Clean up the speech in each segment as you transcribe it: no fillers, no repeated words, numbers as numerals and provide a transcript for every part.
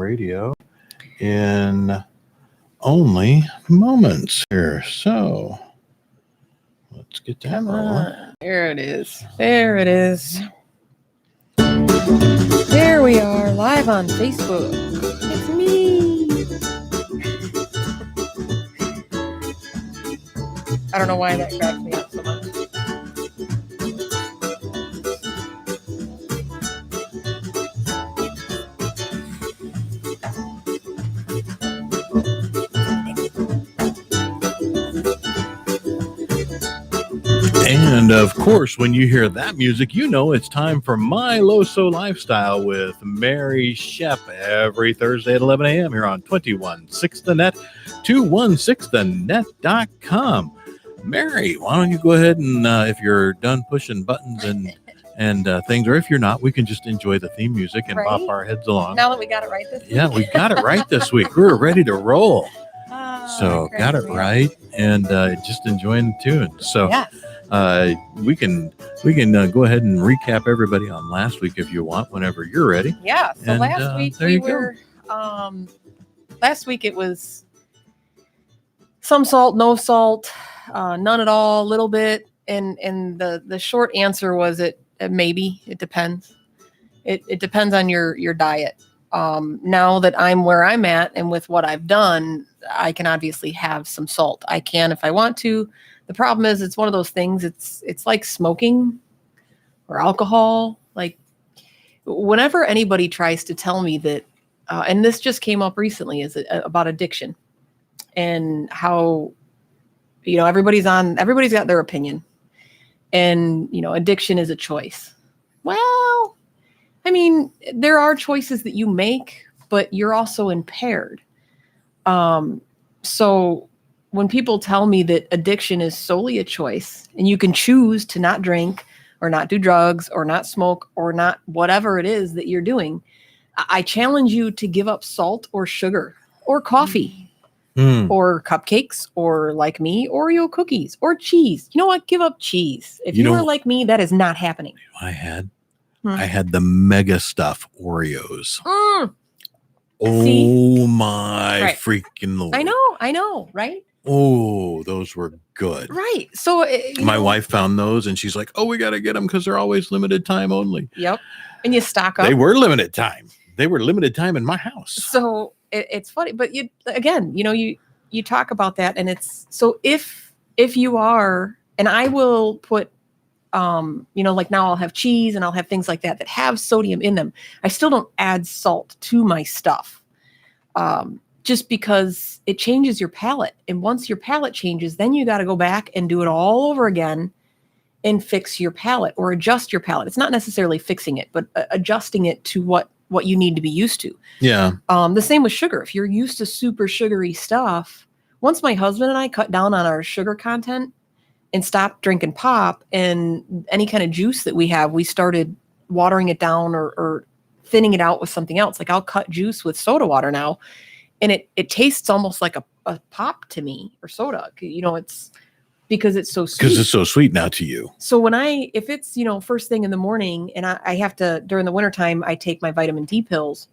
radio in only moments here. So let's get that Come rolling. on. There it is. There it is. There we are, live on Facebook. It's me. I don't know why that cracks me up so much. And of course, when you hear that music, you know it's time for My LoSo Lifestyle with Mary Schepp every Thursday at 11 a.m. here on 216 The Net, 216thenet.com. Mary, why don't you go ahead and if you're done pushing buttons and things, or if you're not, we can just enjoy the theme music and bop our heads along. Now that we got it right this week. Yeah, we got it right this week. We're ready to roll. So got it right, and just enjoying the tune. So Yes. we can go ahead and recap everybody on last week if you want, whenever you're ready. Yeah. So And, last week there we you go. were last week it was some salt, no salt, none at all, a little bit. And the short answer was maybe. It depends. It depends on your diet. Now that I'm where I'm at and with what I've done, I can obviously have some salt. I can if I want to. The problem is it's one of those things. It's like smoking or alcohol. Like whenever anybody tries to tell me that, and this just came up recently, is about addiction and how, everybody's got their opinion, and addiction is a choice. Well, I mean, there are choices that you make, but you're also impaired. So when people tell me that addiction is solely a choice and you can choose to not drink or not do drugs or not smoke or not whatever it is that you're doing, I challenge you to give up salt or sugar or coffee or cupcakes or, like me, Oreo cookies or cheese. You know what? Give up cheese. If you are like me, that is not happening. I had the mega stuff Oreos. Oh my freaking Lord. I know, right? Oh, those were good. Right. So my wife found those and she's like, oh, we got to get them because they're always limited time only. Yep. And you stock up. They were limited time. They were limited time in my house. So it's funny, but you talk about that, and it's so if you are, and I will put, like now I'll have cheese and I'll have things like that have sodium in them. I still don't add salt to my stuff. Just because it changes your palate. And once your palate changes, then you got to go back and do it all over again and fix your palate or adjust your palate. It's not necessarily fixing it, but adjusting it to what you need to be used to. Yeah. The same with sugar. If you're used to super sugary stuff, once my husband and I cut down on our sugar content and stopped drinking pop and any kind of juice that we have, we started watering it down or thinning it out with something else. Like I'll cut juice with soda water now. And it tastes almost like a pop to me, or soda. It's because it's so sweet. Because it's so sweet now to you. So if it's, first thing in the morning and I have to, during the wintertime, I take my vitamin D pills.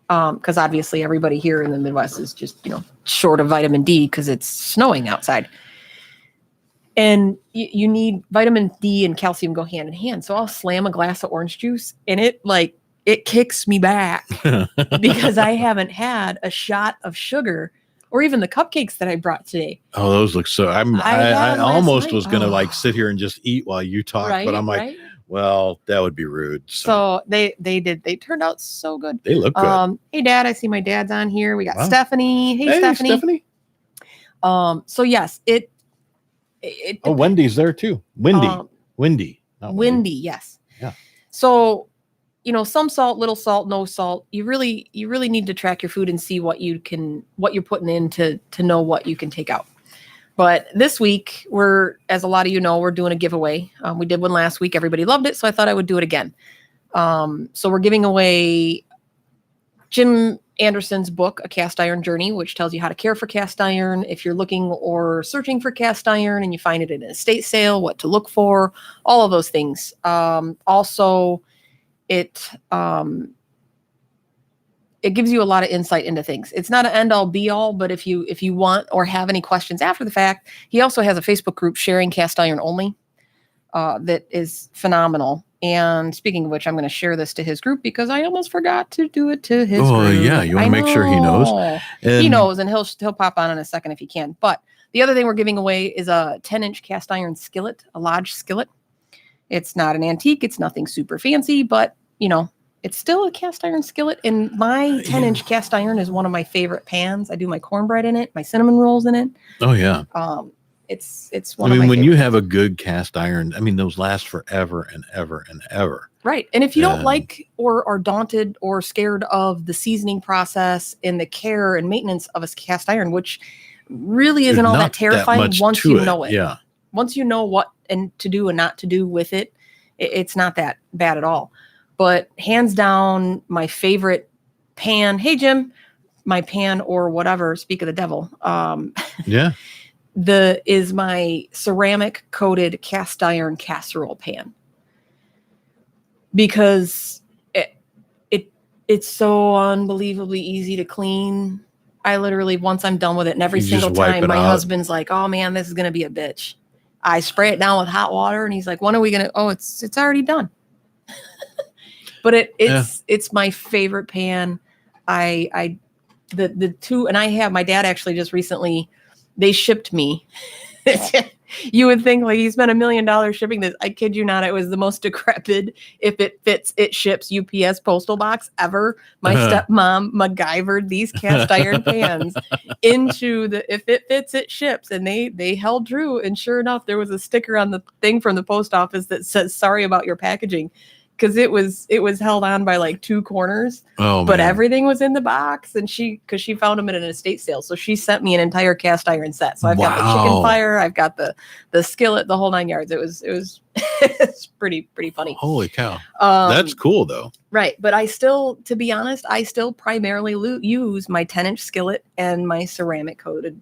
Because obviously everybody here in the Midwest is just, short of vitamin D because it's snowing outside. And you need vitamin D and calcium go hand in hand. So I'll slam a glass of orange juice and it kicks me back because I haven't had a shot of sugar or even the cupcakes that I brought today. Oh, those look so. I almost was going to sit here and just eat while you talk, but I'm like, well, that would be rude. So they did. They turned out so good. They look good. Hey, Dad, I see my dad's on here. We got Stephanie. Hey, Stephanie. So yes, it Wendy's there too. Wendy. Yes. Yeah. So, some salt, little salt, no salt. You really need to track your food and see what you're putting in to know what you can take out. But this week as a lot of we're doing a giveaway. We did one last week. Everybody loved it. So I thought I would do it again. So we're giving away Jim Anderson's book, A Cast Iron Journey, which tells you how to care for cast iron. If you're looking or searching for cast iron and you find it in an estate sale, what to look for, all of those things. Also, it it gives you a lot of insight into things. It's not an end all be all, but if you want or have any questions after the fact, he also has a Facebook group sharing cast iron only that is phenomenal. And speaking of which, I'm going to share this to his group because I almost forgot to do it to his group. Yeah, you want to make sure he knows. He knows, and he'll pop on in a second if he can. But the other thing we're giving away is a 10-inch cast iron skillet, a Lodge skillet. It's not an antique. It's nothing super fancy, but, it's still a cast iron skillet. And my 10-inch cast iron is one of my favorite pans. I do my cornbread in it, my cinnamon rolls in it. Oh, yeah. It's one of my when favorites. you have a good cast iron, those last forever and ever and ever. Right. And if you don't like or are daunted or scared of the seasoning process and the care and maintenance of a cast iron, which really isn't all that terrifying once you know it. Yeah. Once you know what and to do and not to do with it, it's not that bad at all. But hands down, my favorite pan, hey, Jim, my pan or whatever, speak of the devil. Yeah. Is my ceramic coated cast iron casserole pan. Because it's so unbelievably easy to clean. I literally, once I'm done with it, and every single time my husband's like, oh man, this is going to be a bitch. I spray it down with hot water and he's like, when are we going to, oh, it's already done. But it's my favorite pan. The two, and I have, my dad actually just recently, they shipped me. You would think like he spent $1 million shipping this. I kid you not. It was the most decrepit, if it fits, it ships UPS postal box ever. My stepmom MacGyvered these cast iron pans into the, if it fits, it ships. And they held true. And sure enough, there was a sticker on the thing from the post office that says, sorry about your packaging. Because it was held on by like two corners, but everything was in the box. And because she found them at an estate sale, so she sent me an entire cast iron set. So I've got the chicken fire, I've got the skillet, the whole 9 yards. It was it's pretty funny. Holy cow, that's cool though. Right, but to be honest, I still primarily use my 10-inch skillet and my ceramic coated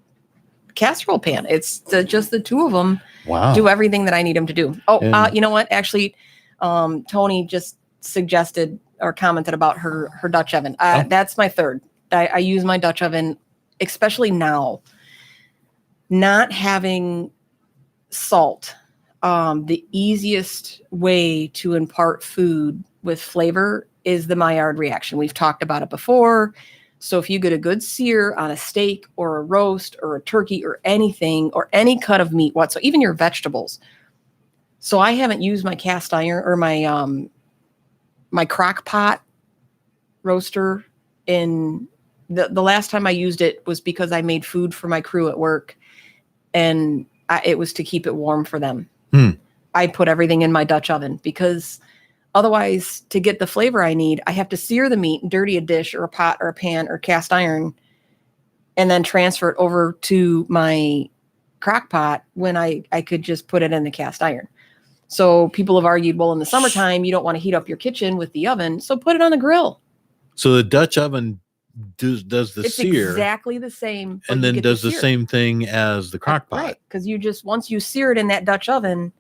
casserole pan. It's just the two of them. Wow, do everything that I need them to do. Oh, you know what? Actually. Tony just suggested or commented about her Dutch oven. That's my third. I use my Dutch oven, especially now. Not having salt, the easiest way to impart food with flavor is the Maillard reaction. We've talked about it before. So if you get a good sear on a steak or a roast or a turkey or anything or any cut of meat whatsoever, even your vegetables. So I haven't used my cast iron or my my crock pot roaster in the last time I used it was because I made food for my crew at work, and it was to keep it warm for them. I put everything in my Dutch oven because otherwise, to get the flavor I need, I have to sear the meat, dirty a dish or a pot or a pan or cast iron, and then transfer it over to my crock pot when I could just put it in the cast iron. So people have argued, well, in the summertime, you don't want to heat up your kitchen with the oven, so put it on the grill. So the Dutch oven does the sear. Exactly the same. And then does the same thing as the crock pot. Right, because once you sear it in that Dutch oven,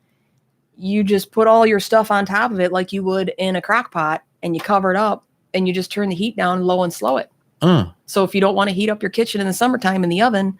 you just put all your stuff on top of it like you would in a crock pot, and you cover it up, and you just turn the heat down low and slow it. So if you don't want to heat up your kitchen in the summertime in the oven,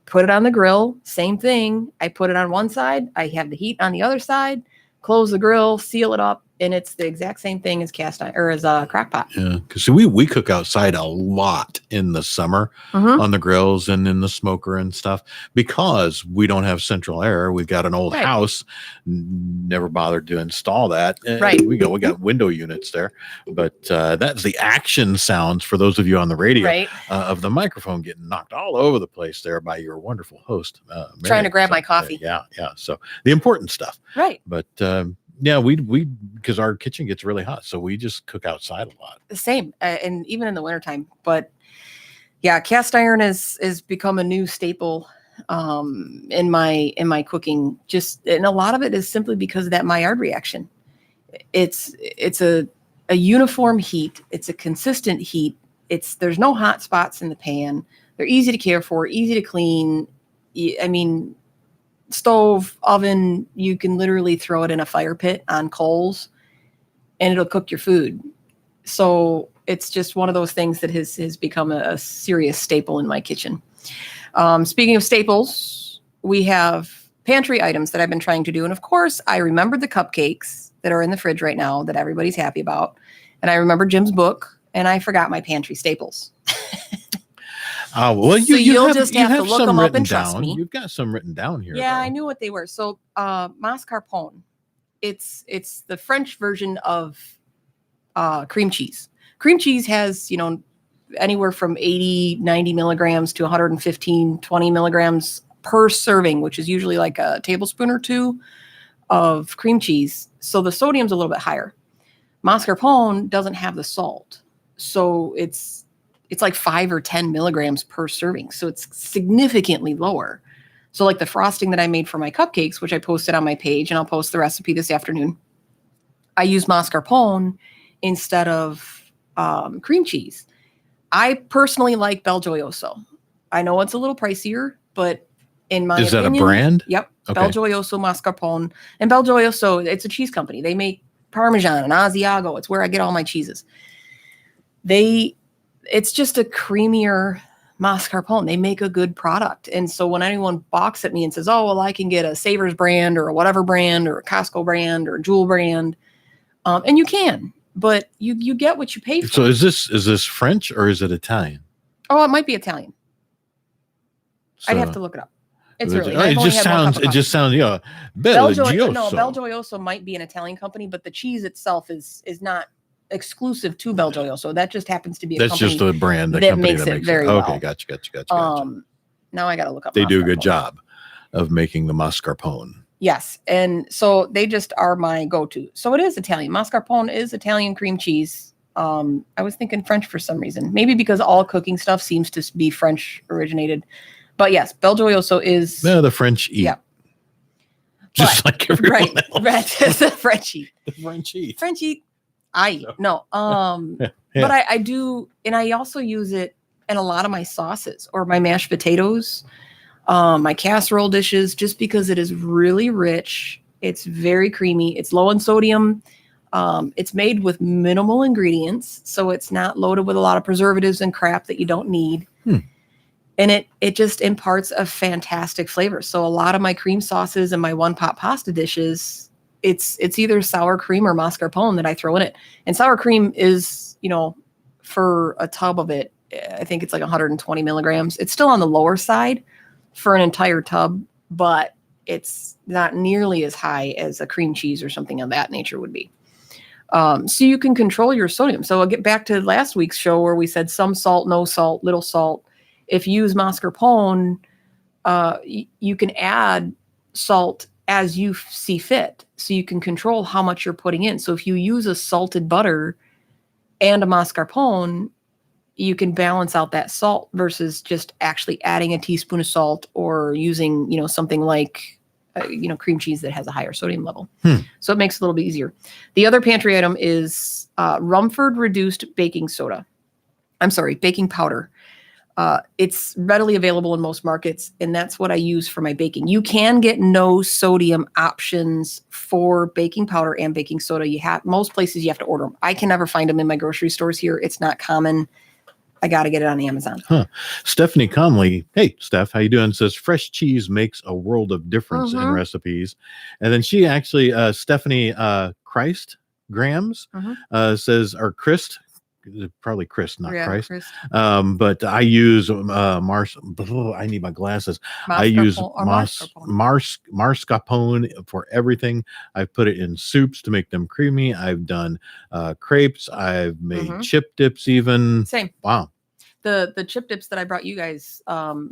put it on the grill. Same thing. I put it on one side. I have the heat on the other side. Close the grill, seal it up, and it's the exact same thing as cast iron or as a crock pot. Yeah, because we cook outside a lot in the summer on the grills and in the smoker and stuff because we don't have central air. We've got an old house, never bothered to install that. Right, we got window units there, but that's the action sounds for those of you on the radio of the microphone getting knocked all over the place there by your wonderful host, Mary. Trying to grab my coffee. Yeah. So the important stuff, right? But yeah, we because our kitchen gets really hot, so we just cook outside a lot. The same, and even in the wintertime. But yeah, cast iron is become a new staple in my cooking. And a lot of it is simply because of that Maillard reaction. It's a uniform heat. It's a consistent heat. There's no hot spots in the pan. They're easy to care for, easy to clean. I mean, stove, oven, you can literally throw it in a fire pit on coals and it'll cook your food. So it's just one of those things that has become a serious staple in my kitchen. Speaking of staples, we have pantry items that I've been trying to do. And of course, I remembered the cupcakes that are in the fridge right now that everybody's happy about. And I remember Jim's book, and I forgot my pantry staples. Well, you'll just have to look them up and trust me. You've got some written down here. Yeah, though. I knew what they were. So mascarpone, it's the French version of cream cheese. Cream cheese has, anywhere from 80, 90 milligrams to 115, 20 milligrams per serving, which is usually like a tablespoon or two of cream cheese. So the sodium's a little bit higher. Mascarpone doesn't have the salt. So it's like 5 or 10 milligrams per serving. So it's significantly lower. So like the frosting that I made for my cupcakes, which I posted on my page, and I'll post the recipe this afternoon, I use mascarpone instead of cream cheese. I personally like Belgioioso. I know it's a little pricier, but in my opinion, is that a brand? Yep. Okay. Belgioioso mascarpone. And Belgioioso, it's a cheese company. They make Parmesan and Asiago. It's where I get all my cheeses. It's just a creamier mascarpone. They make a good product. And so when anyone balks at me and says, oh, well, I can get a Savers brand or a whatever brand or a Costco brand or a Jewel brand, and you can, but you get what you pay for. So is this French or is it Italian? Oh, it might be Italian. So, I'd have to look it up. It's really. it just sounds. Belgioioso. No, Belgioioso might be an Italian company, but the cheese itself is not exclusive to Belgioioso. That just happens to be a company just a brand that makes it very well. Okay, gotcha. Now I got to look up. They do a good job of making the mascarpone. Yes, and so they just are my go-to. So it is Italian. Mascarpone is Italian cream cheese. I was thinking French for some reason, maybe because all cooking stuff seems to be French originated. But yes, Belgioioso is the French eat. Yeah. Just like everyone else. Right. The French eat. The French eat. French eat. I eat. No. Yeah. But I do, and I also use it in a lot of my sauces or my mashed potatoes, my casserole dishes, just because it is really rich. It's very creamy. It's low in sodium. It's made with minimal ingredients, so it's not loaded with a lot of preservatives and crap that you don't need. And it just imparts a fantastic flavor. So a lot of my cream sauces and my one pot pasta dishes, it's either sour cream or mascarpone that I throw in it. And sour cream is, for a tub of it, I think it's like 120 milligrams. It's still on the lower side for an entire tub, but it's not nearly as high as a cream cheese or something of that nature would be. So you can control your sodium. So I'll get back to last week's show where we said some salt, no salt, little salt. If you use mascarpone, you can add salt as you see fit. So you can control how much you're putting in. So if you use a salted butter and a mascarpone, you can balance out that salt versus just actually adding a teaspoon of salt or using, something like, cream cheese that has a higher sodium level. So it makes it a little bit easier. The other pantry item is Rumford reduced baking powder. It's readily available in most markets, and that's what I use for my baking. You can get no sodium options for baking powder and baking soda. Most places you have to order them. I can never find them in my grocery stores here. It's not common. I got to get it on Amazon. Stephanie Conley, hey Steph, how you doing? Says fresh cheese makes a world of difference in recipes. And then she actually, Stephanie Christ Grams, says, or Christ. Probably Chris, not Christ. But I use I need my glasses. I use mascarpone for everything. I've put it in soups to make them creamy. I've done crepes. I've made chip dips even. Same. Wow. The chip dips that I brought you guys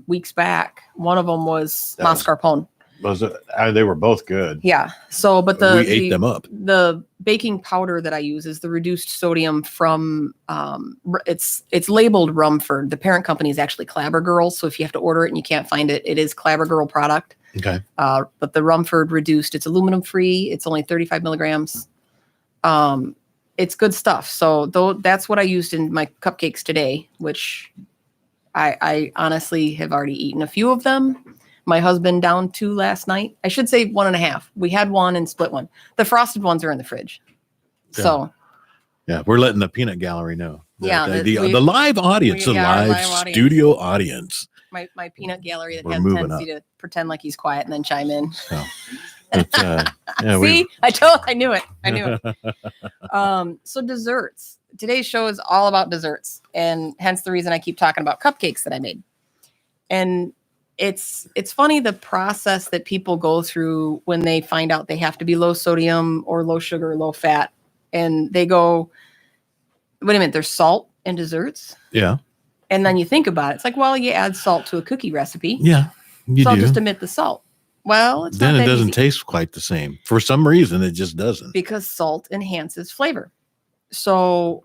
weeks back, one of them was mascarpone. They were both good. Yeah. So, but we ate them up. The baking powder that I use is the reduced sodium from it's labeled Rumford. The parent company is actually Clabber Girl. So if you have to order it and you can't find it, it is Clabber Girl product. Okay. But the Rumford reduced, it's aluminum free. It's only 35 milligrams. It's good stuff. So that's what I used in my cupcakes today, which I honestly have already eaten a few of them. My husband downed 2 last night. I should say 1.5. We had one and split one. The frosted ones are in the fridge. Yeah. So yeah, we're letting the peanut gallery know. Yeah, the live audience, the live audience. studio audience. My peanut gallery that We're has a moving tendency to pretend like he's quiet and then chime in. So, but, yeah, See, I knew it. So desserts. Today's show is all about desserts, and hence the reason I keep talking about cupcakes that I made. And it's funny the process that people go through when they find out they have to be low sodium or low sugar, low fat, and they go, wait a minute, there's salt in desserts? Yeah. And then you think about it. It's like, well, you add salt to a cookie recipe. Yeah, so I'll just omit the salt. Well, it's then not it doesn't easy. taste quite the same. For some reason, it just doesn't. Because salt enhances flavor. So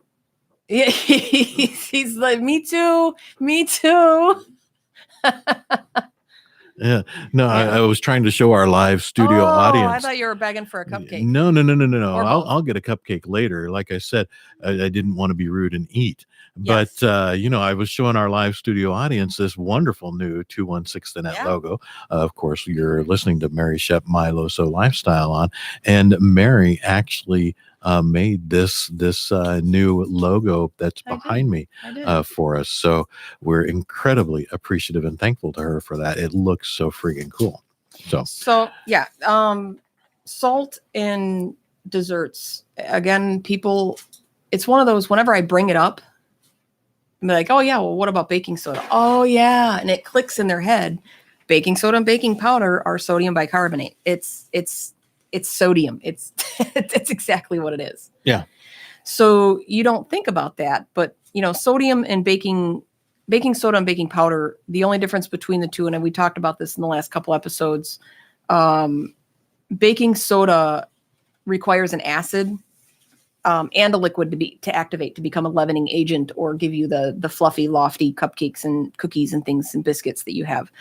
he's like, me too. Yeah. No, I was trying to show our live studio audience. I thought you were begging for a cupcake. No. I'll get a cupcake later. Like I said, I didn't want to be rude and eat. But, Yes. I was showing our live studio audience this wonderful new 216 The Net logo. Of course, you're listening to Mary Schepp, My LoSo Lifestyle on. And Mary actually made this new logo that's behind me for us. So we're incredibly appreciative and thankful to her for that. It looks so freaking cool. So yeah, salt in desserts. Again, people, it's one of those, whenever I bring it up, I'm like, oh yeah, well, what about baking soda? Oh yeah. And it clicks in their head. Baking soda and baking powder are sodium bicarbonate. It's sodium. It's exactly what it is. Yeah. So you don't think about that, but sodium and baking soda and baking powder, the only difference between the two, and we talked about this in the last couple episodes, baking soda requires an acid and a liquid to activate, to become a leavening agent or give you the fluffy, lofty cupcakes and cookies and things and biscuits that you have.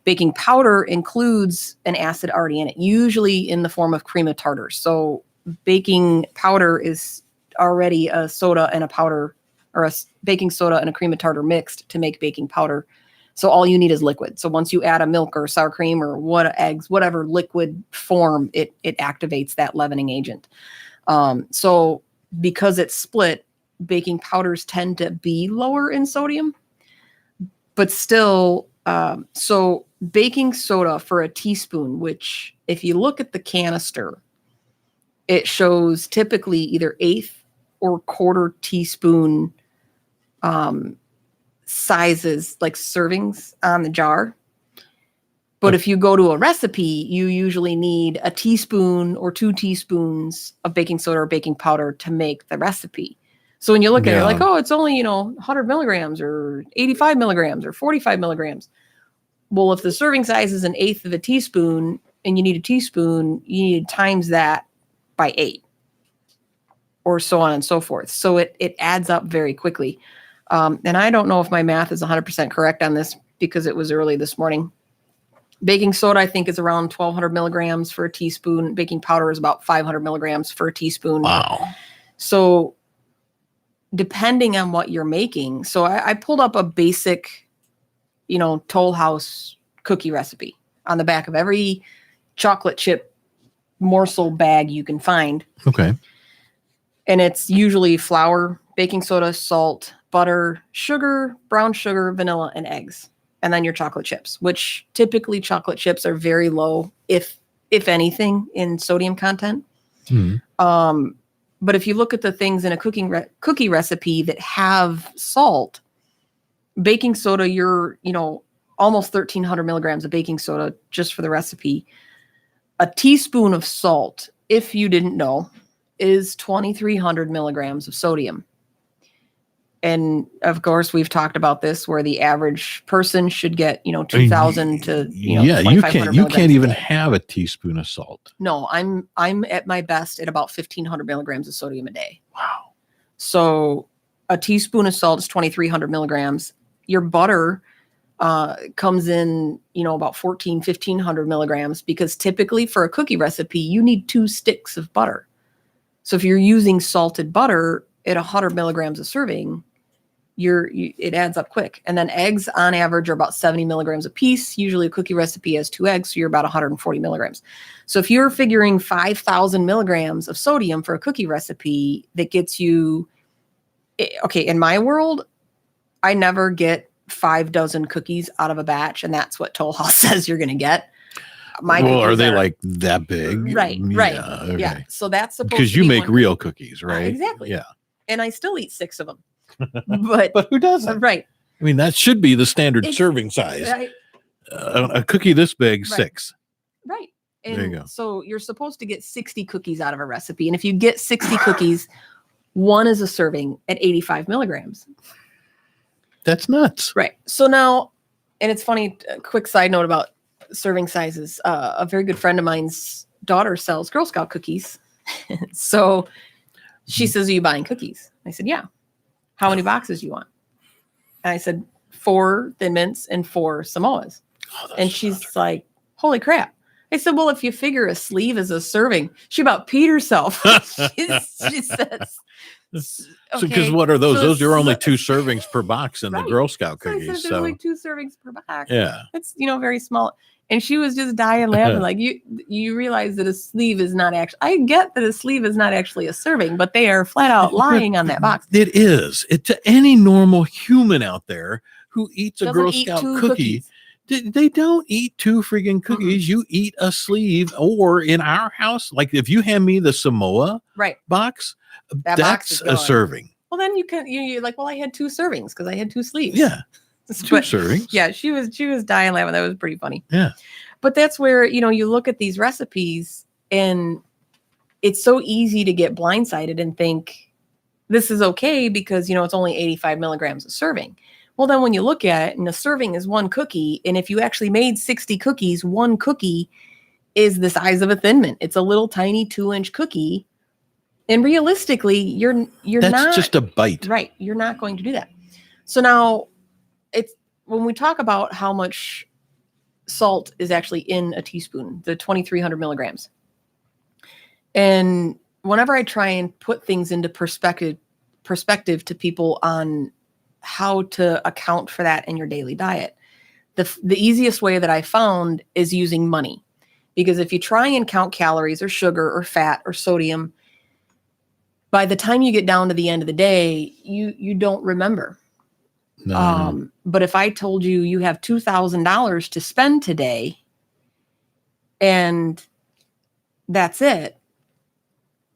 Baking powder includes an acid already in it, usually in the form of cream of tartar. So baking powder is already a soda and a powder, or a baking soda and a cream of tartar mixed to make baking powder. So all you need is liquid. So once you add a milk or sour cream or eggs, whatever liquid form, it activates that leavening agent. So because it's split, baking powders tend to be lower in sodium, but still, so baking soda for a teaspoon, which if you look at the canister, it shows typically either 1/8 or 1/4 teaspoon sizes, like servings on the jar. But if you go to a recipe, you usually need a teaspoon or 2 teaspoons of baking soda or baking powder to make the recipe. So when you look at it, you're like, oh, it's only, 100 milligrams or 85 milligrams or 45 milligrams. Well, if the serving size is 1/8 of a teaspoon and you need a teaspoon, you need to times that by 8 or so on and so forth. So it adds up very quickly. And I don't know if my math is 100% correct on this because it was early this morning. Baking soda, I think, is around 1,200 milligrams for a teaspoon. Baking powder is about 500 milligrams for a teaspoon. Wow. So depending on what you're making. So I pulled up a basic, Toll House cookie recipe on the back of every chocolate chip morsel bag you can find. Okay. And it's usually flour, baking soda, salt, butter, sugar, brown sugar, vanilla, and eggs. And then your chocolate chips, which typically chocolate chips are very low, if anything, in sodium content. Mm-hmm. But if you look at the things in a cookie recipe that have salt, baking soda, you're, almost 1,300 milligrams of baking soda just for the recipe. A teaspoon of salt, if you didn't know, is 2,300 milligrams of sodium. And of course, we've talked about this, where the average person should get, 2,000 to, you can't even have a teaspoon of salt. No, I'm at my best at about 1,500 milligrams of sodium a day. Wow. So a teaspoon of salt is 2,300 milligrams. Your butter comes in, about 1,500 milligrams, because typically for a cookie recipe, you need 2 sticks of butter. So if you're using salted butter at 100 milligrams a serving, it adds up quick. And then eggs on average are about 70 milligrams a piece. Usually a cookie recipe has 2 eggs, so you're about 140 milligrams. So if you're figuring 5,000 milligrams of sodium for a cookie recipe, that gets you okay, in my world, I never get 5 dozen cookies out of a batch, and that's what Toll House says you're going to get. My Well, are cookies they like that big? Right. Yeah. Okay. Yeah. So that's supposed Because to you be make one real cookies, right? Exactly. Yeah. And I still eat 6 of them. But But who doesn't? right. I mean, that should be the standard It's- serving size. Right. A cookie this big, 6. Right. There you And go. so you're supposed to get 60 cookies out of a recipe. And if you get 60 cookies, one is a serving at 85 milligrams. That's nuts. Right. So now, and it's funny, a quick side note about serving sizes. A very good friend of mine's daughter sells Girl Scout cookies. So she says, "Are you buying cookies?" I said, "Yeah." "How many boxes do you want?" And I said, 4 Thin Mints and 4 Samoas. And she's like, "Holy crap." I said, "Well, if you figure a sleeve is a serving," she about peed herself. she says, So, because what are those? so Those are only it's- 2 servings per box in Right. the Girl Scout So I said, cookies. there's only 2 servings per box. Yeah. It's, very small. And she was just dying laughing. Like, you realize that a sleeve is not actually, I get that a sleeve is not actually a serving, but they are flat out lying on that box. It is. It to any normal human out there who eats a Doesn't Girl eat Scout 2 cookie. cookies. They don't eat 2 freaking cookies. You eat a sleeve, or in our house, like if you hand me the Samoa Right. box, That box is that's a gone. serving. Well, then you're like, well, I had 2 servings because I had 2 sleeves. Yeah. 2 But, servings. yeah, she was dying laughing. That was pretty funny. Yeah. But that's where, you look at these recipes and it's so easy to get blindsided and think this is okay because, it's only 85 milligrams a serving. Well, then when you look at it, and a serving is 1 cookie, and if you actually made 60 cookies, 1 cookie is the size of a Thin Mint. It's a little tiny 2-inch cookie. And realistically, you're That's not just a bite. right. You're not going to do that. So now it's when we talk about how much salt is actually in a teaspoon, the 2,300 milligrams. And whenever I try and put things into perspective to people on how to account for that in your daily diet, the easiest way that I found is using money. Because if you try and count calories or sugar or fat or sodium, by the time you get down to the end of the day, you don't remember. No. But if I told you you have $2,000 to spend today and that's it,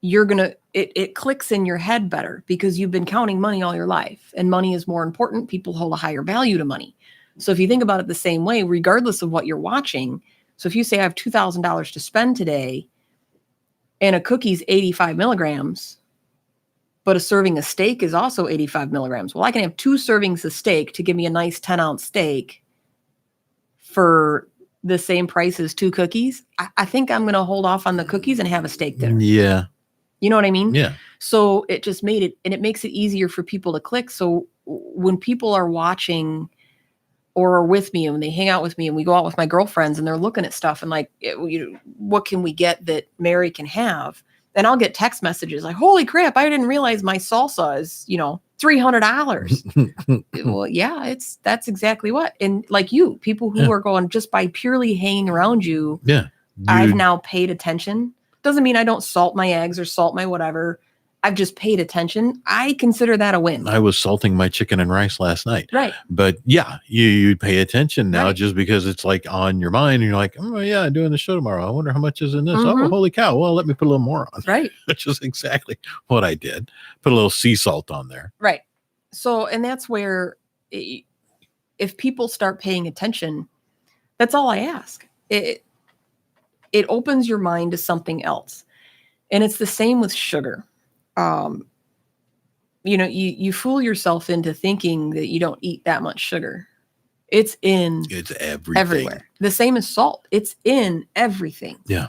it clicks in your head better because you've been counting money all your life, and money is more important. People hold a higher value to money. So if you think about it the same way, regardless of what you're watching, so if you say I have $2,000 to spend today and a cookie's 85 milligrams, but a serving of steak is also 85 milligrams. Well, I can have 2 servings of steak to give me a nice 10-ounce steak for the same price as 2 cookies. I think I'm going to hold off on the cookies and have a steak dinner. Yeah. You know what I mean? Yeah. So it just made it, and it makes it easier for people to click. So when people are watching or are with me and when they hang out with me and we go out with my girlfriends and they're looking at stuff and like, what can we get that Mary can have? And I'll get text messages like, "Holy crap, I didn't realize my salsa is, $300. Well, yeah, that's exactly what. And like people who are going just by purely hanging around you. Yeah. I've now paid attention. Doesn't mean I don't salt my eggs or salt my whatever. I've just paid attention. I consider that a win. I was salting my chicken and rice last night. Right. But yeah, you pay attention now Right. just because it's like on your mind and you're like, "Oh yeah, I'm doing the show tomorrow. I wonder how much is in this. Oh, Mhm. holy cow. Well, let me put a little more on." Right. Which is exactly what I did. Put a little sea salt on there. Right. So, and that's where if people start paying attention, that's all I ask. It opens your mind to something else. And it's the same with sugar. You fool yourself into thinking that you don't eat that much sugar. It's in It's everything. everywhere. The same as salt. It's in everything. Yeah.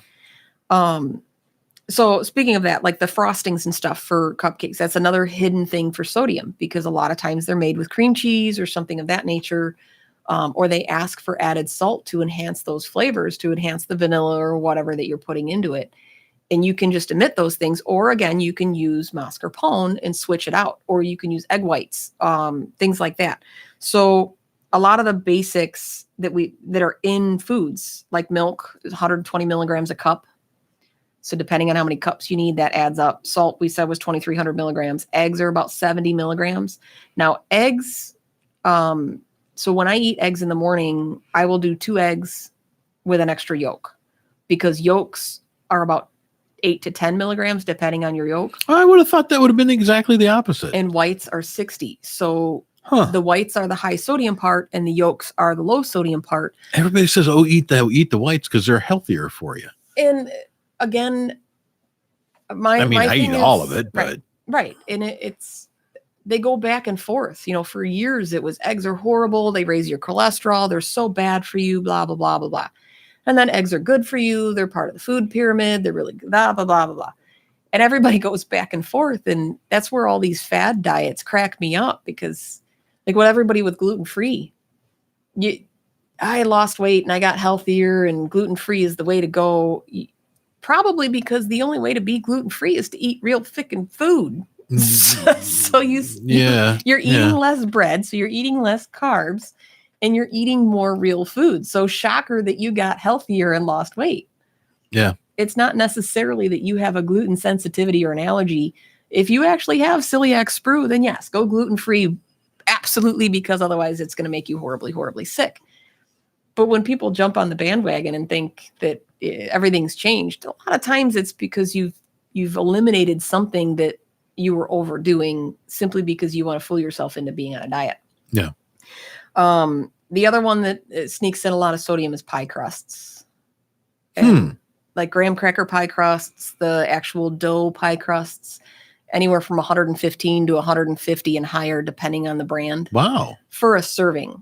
So speaking of that, like the frostings and stuff for cupcakes, that's another hidden thing for sodium because a lot of times they're made with cream cheese or something of that nature. Or they ask for added salt to enhance those flavors, to enhance the vanilla or whatever that you're putting into it. And you can just omit those things. Or again, you can use mascarpone and switch it out. Or you can use egg whites, things like that. So a lot of the basics that are in foods, like milk, 120 milligrams a cup. So depending on how many cups you need, that adds up. Salt, we said, was 2,300 milligrams. Eggs are about 70 milligrams. Now, eggs, so when I eat eggs in the morning, I will do 2 eggs with an extra yolk, because yolks are about 8 to 10 milligrams, depending on your yolk. I would have thought that would have been exactly the opposite. And whites are 60. So the whites are the high sodium part and the yolks are the low sodium part. Everybody says, oh, eat the whites because they're healthier for you. And again, I eat all of it, but right. And it's, they go back and forth. For years it was eggs are horrible. They raise your cholesterol. They're so bad for you, blah, blah, blah, blah, blah. And then eggs are good for you. They're part of the food pyramid. They're really good, blah, blah, blah, blah, blah. And everybody goes back and forth. And that's where all these fad diets crack me up, because like what everybody with gluten-free, I lost weight and I got healthier and gluten-free is the way to go. Probably because the only way to be gluten-free is to eat real freaking food. So you're eating less bread. So you're eating less carbs. And you're eating more real food. So shocker that you got healthier and lost weight. Yeah. It's not necessarily that you have a gluten sensitivity or an allergy. If you actually have celiac sprue, then yes, go gluten-free. Absolutely, because otherwise it's going to make you horribly, horribly sick. But when people jump on the bandwagon and think that everything's changed, a lot of times it's because you've eliminated something that you were overdoing simply because you want to fool yourself into being on a diet. Yeah. The other one that sneaks in a lot of sodium is pie crusts. Like graham cracker pie crusts, the actual dough pie crusts, anywhere from 115 to 150 and higher, depending on the brand. Wow. For a serving.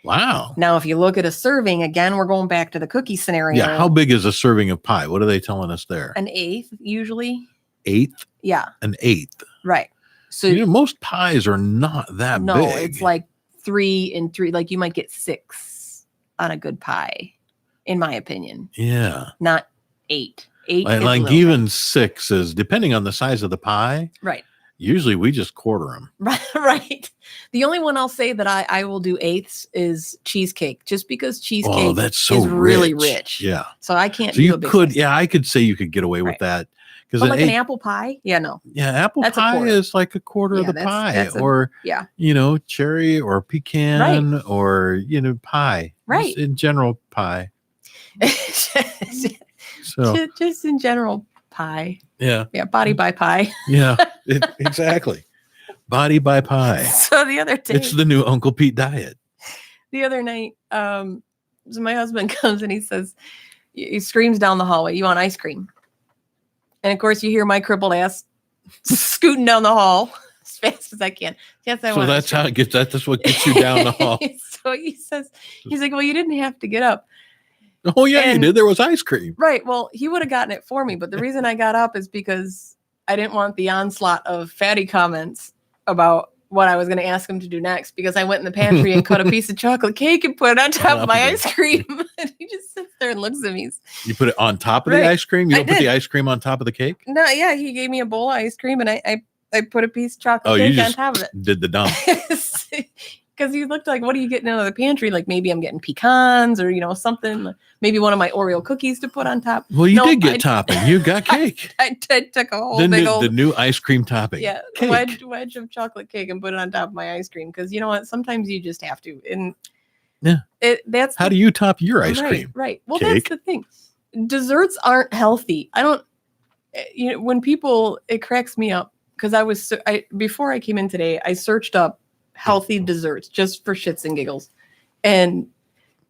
Wow. Now, if you look at a serving, again, we're going back to the cookie scenario. Yeah. How big is a serving of pie? What are they telling us there? An eighth, usually. Eighth? Yeah. An eighth. Right. So most pies are not that big. No, it's like 3 and 3. Like you might get 6 on a good pie, in my opinion. Yeah. Not 8. 8 like even 6 is depending on the size of the pie. Right. Usually we just quarter them. Right. The only one I'll say that I will do eighths is cheesecake, just because cheesecake is really rich. Yeah. So I can't. So you could, I could say you could get away with that. But like an apple pie? Yeah, no. Yeah, apple pie is like a quarter of the pie, or cherry or pecan or pie. Right. Just in general pie. So just in general pie. Yeah. Yeah, body by pie. Yeah, exactly. Body by pie. So the other day, it's the new Uncle Pete diet. The other night, so my husband comes and he screams down the hallway, "You want ice cream?" And of course, you hear my crippled ass scooting down the hall as fast as I can. Yes, I want. So that's how it gets. That's what gets you down the hall. So he's like, "Well, you didn't have to get up." Oh yeah, you did. There was ice cream. Right. Well, he would have gotten it for me, but the reason I got up is because I didn't want the onslaught of fatty comments about what I was going to ask him to do next, because I went in the pantry and cut a piece of chocolate cake and put it on top of my ice cream. And he just sits there and looks at me. You put it on top of the ice cream? You don't put the ice cream on top of the cake? No, yeah. He gave me a bowl of ice cream and I put a piece of chocolate cake on top of it. Did the dump. Because he looked like, what are you getting out of the pantry? Like maybe I'm getting pecans or, something. Maybe one of my Oreo cookies to put on top. Well, you did get topping. You got cake. I took a whole the new ice cream topping. Yeah, wedge of chocolate cake and put it on top of my ice cream. Because you know what? Sometimes you just have to. And that's how do you top your ice cream? Right. Well, that's the thing. Desserts aren't healthy. I don't. When people, it cracks me up because before I came in today, I searched up healthy desserts just for shits and giggles, and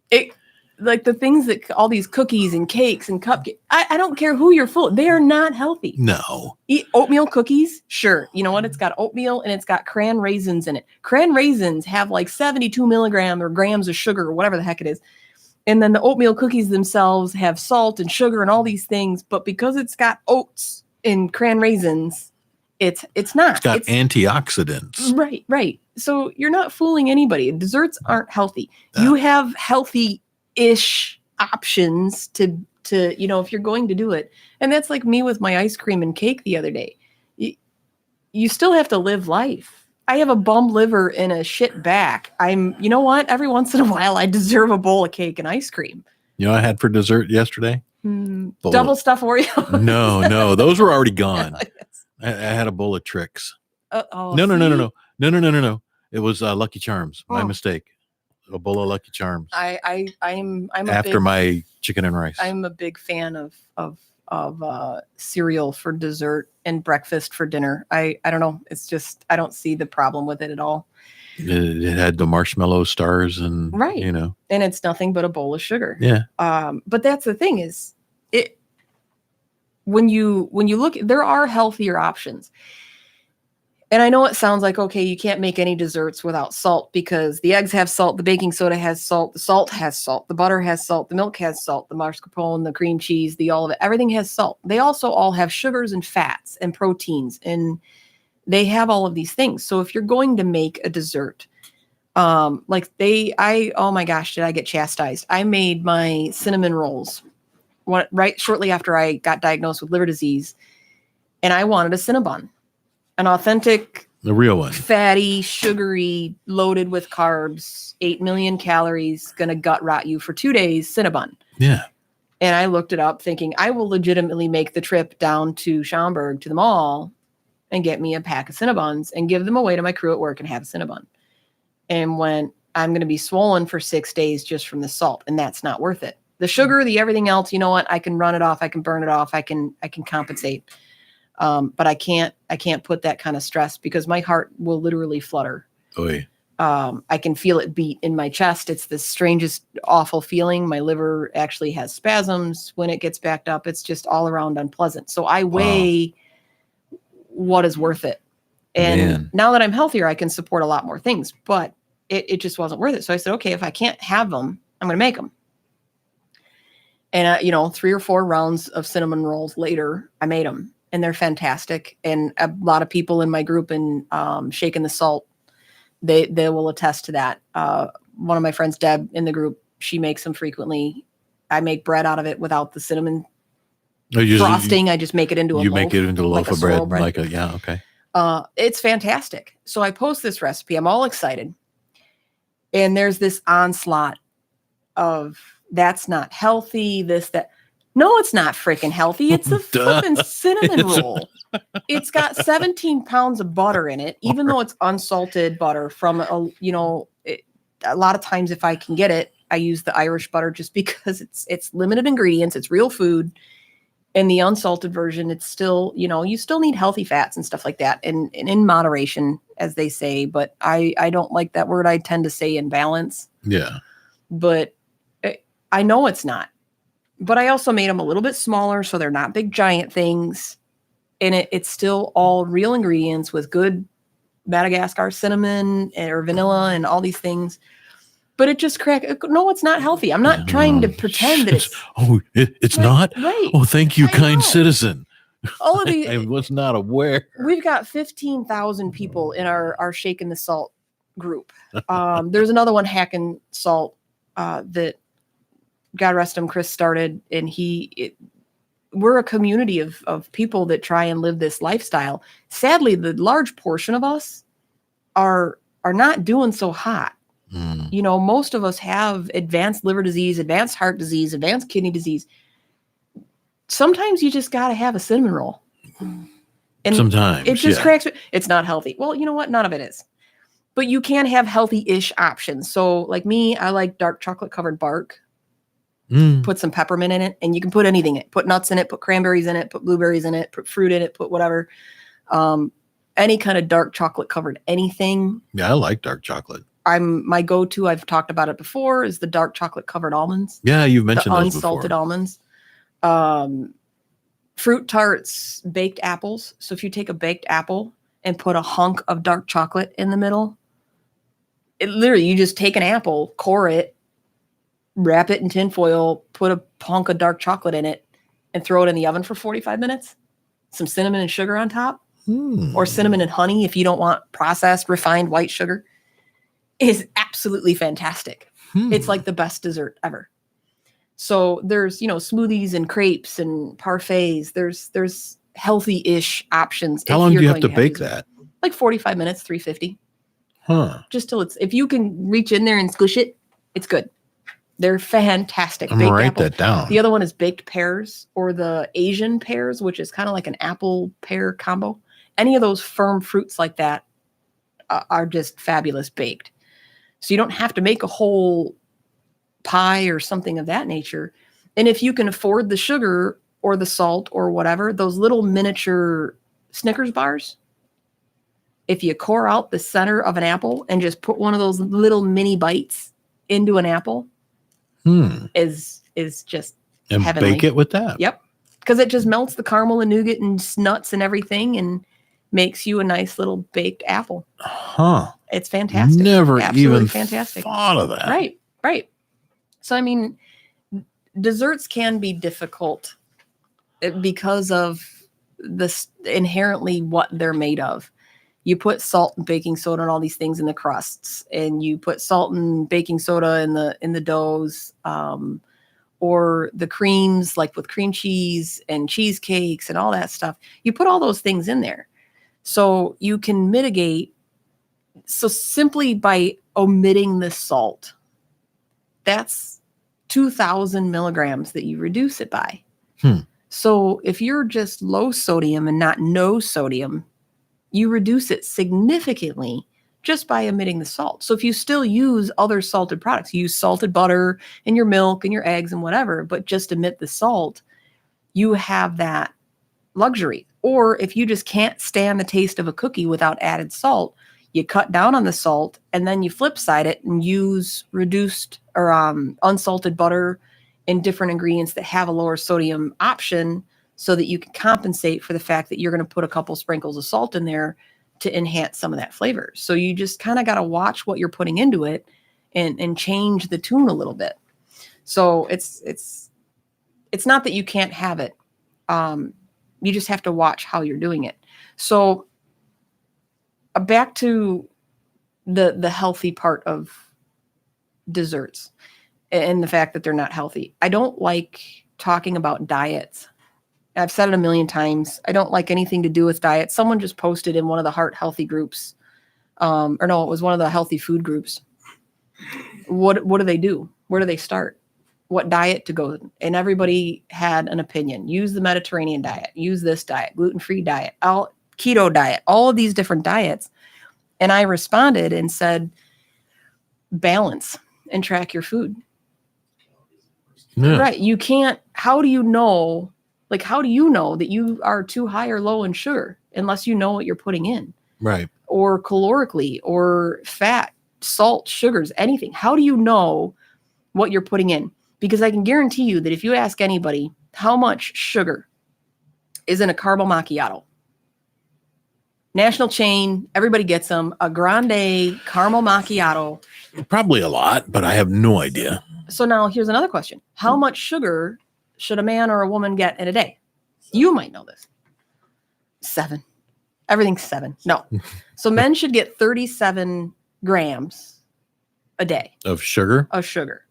it like the things that all these cookies and cakes and cupcakes, I don't care who you're full, they are not healthy. No. Eat oatmeal cookies, sure. You know what? It's got oatmeal and it's got cran raisins in it. Cran raisins have like 72 milligrams or grams of sugar or whatever the heck it is, and then the oatmeal cookies themselves have salt and sugar and all these things, but because it's got oats and cran raisins, it's not. It's got antioxidants. Right. So you're not fooling anybody. Desserts aren't healthy. You have healthy-ish options to if you're going to do it. And that's like me with my ice cream and cake the other day. You still have to live life. I have a bum liver and a shit back. You know what? Every once in a while, I deserve a bowl of cake and ice cream. You know what I had for dessert yesterday? Double stuff Oreo. No, those were already gone. Yes. I had a bowl of Tricks. Oh, No. It was Lucky Charms. My Oh. mistake. A bowl of Lucky Charms. I'm after my chicken and rice. I'm a big fan of cereal for dessert and breakfast for dinner. I don't know. It's just I don't see the problem with it at all. It had the marshmallow stars and Right. and it's nothing but a bowl of sugar. Yeah. But that's the thing is it when you look, there are healthier options. And I know it sounds like, okay, you can't make any desserts without salt because the eggs have salt, the baking soda has salt, the salt has salt, the butter has salt, the milk has salt, the mascarpone, the cream cheese, the all of it, everything has salt. They also all have sugars and fats and proteins, and they have all of these things. So if you're going to make a dessert, oh my gosh, did I get chastised? I made my cinnamon rolls right shortly after I got diagnosed with liver disease, and I wanted a Cinnabon. An authentic, the real one, fatty, sugary, loaded with carbs, 8 million calories, gonna gut rot you for 2 days, Cinnabon. Yeah. And I looked it up thinking I will legitimately make the trip down to Schaumburg to the mall and get me a pack of Cinnabons and give them away to my crew at work and have a Cinnabon. And when I'm going to be swollen for 6 days just from the salt, and that's not worth it. The sugar, the everything else, you know what? I can run it off. I can burn it off. I can compensate. But I can't put that kind of stress because my heart will literally flutter. Oy. I can feel it beat in my chest. It's the strangest, awful feeling. My liver actually has spasms when it gets backed up. It's just all around unpleasant. So I weigh what is worth it. And now that I'm healthier, I can support a lot more things, but it just wasn't worth it. So I said, okay, if I can't have them, I'm going to make them. And, 3 or 4 rounds of cinnamon rolls later, I made them. And they're fantastic. And a lot of people in my group in Shaking the Salt, they will attest to that. One of my friends, Deb, in the group, she makes them frequently. I make bread out of it without the cinnamon frosting. I just make it into a loaf. You make it into a loaf of bread. Okay. It's fantastic. So I post this recipe. I'm all excited. And there's this onslaught of that's not healthy, this, that. No, it's not freaking healthy. It's a flipping cinnamon roll. It's got 17 pounds of butter in it, even though it's unsalted butter from, a lot of times if I can get it, I use the Irish butter just because it's limited ingredients. It's real food. And the unsalted version, it's still, you still need healthy fats and stuff like that. And in moderation, as they say, but I don't like that word. I tend to say in balance. Yeah. But I know it's not. But I also made them a little bit smaller so they're not big giant things. And it's still all real ingredients with good Madagascar cinnamon or vanilla and all these things. But it just no, it's not healthy. I'm not trying to pretend that it's... It's not? Right. Oh, thank you, kind citizen. All of these... I was not aware. We've got 15,000 people in our Shaking the Salt group. There's another one, Hacking Salt, that... God rest him, Chris started, and we're a community of people that try and live this lifestyle. Sadly, the large portion of us are not doing so hot. Most of us have advanced liver disease, advanced heart disease, advanced kidney disease. Sometimes you just got to have a cinnamon roll. And sometimes it just cracks. It's not healthy. Well, you know what? None of it is. But you can have healthy-ish options. So like me, I like dark chocolate covered bark. Put some peppermint in it, and you can put anything in it. Put nuts in it, put cranberries in it, put blueberries in it, put fruit in it, put whatever. Any kind of dark chocolate covered anything. Yeah, I like dark chocolate. My go-to, I've talked about it before, is the dark chocolate covered almonds. Yeah, you've mentioned the those unsalted before. Almonds. Fruit tarts, baked apples. So if you take a baked apple and put a hunk of dark chocolate in the middle, you just take an apple, core it, wrap it in tin foil, put a hunk of dark chocolate in it, and throw it in the oven for 45 minutes. Some cinnamon and sugar on top, or cinnamon and honey if you don't want processed, refined white sugar. It is absolutely fantastic. It's like the best dessert ever. So there's, smoothies and crepes and parfaits. There's healthy-ish options. How long do you have to bake that? Like 45 minutes, 350. Huh. Just till if you can reach in there and squish it, it's good. They're fantastic. I'm going to Baked write apples. that down. The other one is baked pears or the Asian pears, which is kind of like an apple pear combo. Any of those firm fruits like that are just fabulous baked. So you don't have to make a whole pie or something of that nature. And if you can afford the sugar or the salt or whatever, those little miniature Snickers bars, if you core out the center of an apple and just put one of those little mini bites into an apple, is just and heavenly. Bake it with that. Yep. Because it just melts the caramel and nougat and nuts and everything and makes you a nice little baked apple. Huh. It's fantastic. Never Absolutely even fantastic. thought of that. Right. Right. So, I mean, desserts can be difficult because of this inherently what they're made of. You put salt and baking soda and all these things in the crusts, and you put salt and baking soda in the doughs, or the creams, like with cream cheese and cheesecakes and all that stuff. You put all those things in there, so you can mitigate. So simply by omitting the salt, that's 2,000 milligrams that you reduce it by. So if you're just low sodium and not no sodium, you reduce it significantly just by omitting the salt. So if you still use other salted products, you use salted butter in your milk and your eggs and whatever, but just omit the salt, you have that luxury. Or if you just can't stand the taste of a cookie without added salt, you cut down on the salt and then you flip side it and use reduced or unsalted butter and different ingredients that have a lower sodium option, so that you can compensate for the fact that you're going to put a couple sprinkles of salt in there to enhance some of that flavor. So you just kind of got to watch what you're putting into it and change the tune a little bit. So it's not that you can't have it. You just have to watch how you're doing it. So back to the healthy part of desserts and the fact that they're not healthy. I don't like talking about diets. I've said it a million times. I don't like anything to do with diet. Someone just posted in one of the heart healthy groups, or no, it was one of the healthy food groups. What do they do? Where do they start? What diet to go? And everybody had an opinion. Use the Mediterranean diet. Use this diet, gluten-free diet, keto diet, all of these different diets. And I responded and said, balance and track your food. Yeah. Right. You can't, how do you know that you are too high or low in sugar unless you know what you're putting in? Right. Or calorically or fat, salt, sugars, anything. How do you know what you're putting in? Because I can guarantee you that if you ask anybody how much sugar is in a caramel macchiato, national chain, everybody gets them, a grande caramel macchiato. Probably a lot, but I have no idea. So now here's another question. How much sugar should a man or a woman get in a day? You might know this. 7. Everything's 7. No. So men should get 37 grams a day. Of sugar? Of sugar.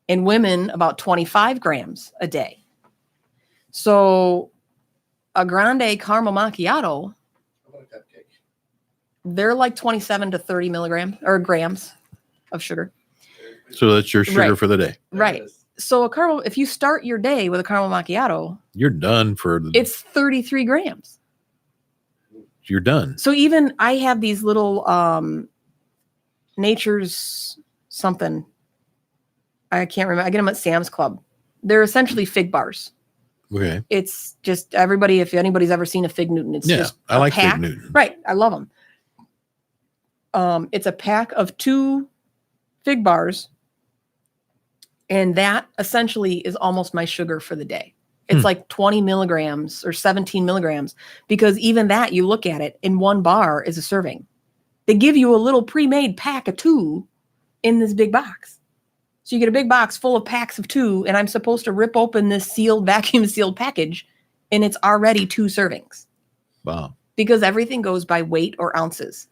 And women about 25 grams a day. So a grande caramel macchiato, they're like 27 to 30 milligrams or grams of sugar. So that's your sugar for the day. Right. So if you start your day with a caramel macchiato, you're done it's 33 grams. You're done. So even I have these little Nature's something. I can't remember. I get them at Sam's Club. They're essentially fig bars. Okay. It's just everybody, if anybody's ever seen a Fig Newton, it's just I like pack. Fig Newton. Right. I love them. It's a pack of 2 fig bars. And that essentially is almost my sugar for the day. It's like 20 milligrams or 17 milligrams, because even that, you look at it, in one bar is a serving. They give you a little pre-made pack of 2 in this big box. So you get a big box full of packs of 2, and I'm supposed to rip open this vacuum sealed package, and it's already 2 servings. Wow. Because everything goes by weight or ounces.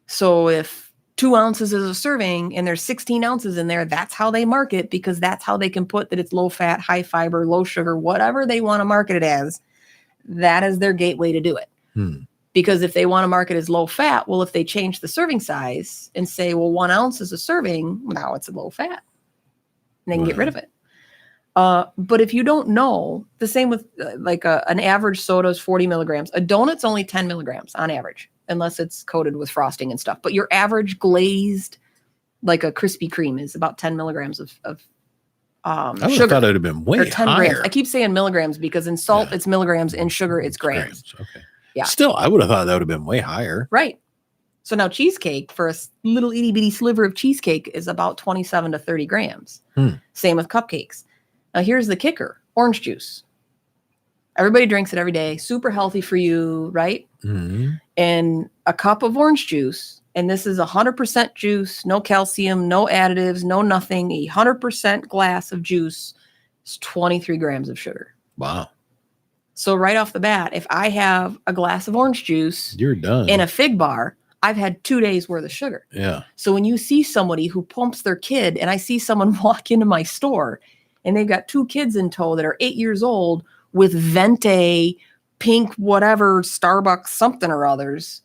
So if 2 ounces is a serving and there's 16 ounces in there, that's how they mark it, because that's how they can put that it's low fat, high fiber, low sugar, whatever they want to market it as. That is their gateway to do it. Because if they want to market as low fat, well, if they change the serving size and say, well, 1 ounce is a serving, now it's a low fat. and they can get rid of it. But if you don't know, the same with an average soda is 40 milligrams. A donut's only 10 milligrams on average, unless it's coated with frosting and stuff. But your average glazed, like a Krispy Kreme, is about 10 milligrams of I would sugar. have thought it would have been way 10 higher. grams. I keep saying milligrams because in salt it's milligrams, in sugar it's grams. Okay. Yeah. Still, I would have thought that would have been way higher. Right. So now cheesecake, for a little itty bitty sliver of cheesecake, is about 27 to 30 grams. Same with cupcakes. Now here's the kicker: orange juice. Everybody drinks it every day. Super healthy for you, right? Mm-hmm. And a cup of orange juice, and this is 100% juice, no calcium, no additives, no nothing. 100% glass of juice is 23 grams of sugar. Wow. So right off the bat, if I have a glass of orange juice, you're done. And a fig bar, I've had 2 days worth of sugar. Yeah. So when you see somebody who pumps their kid, and I see someone walk into my store and they've got 2 kids in tow that are 8 years old with Venti, pink, whatever, Starbucks, something or others,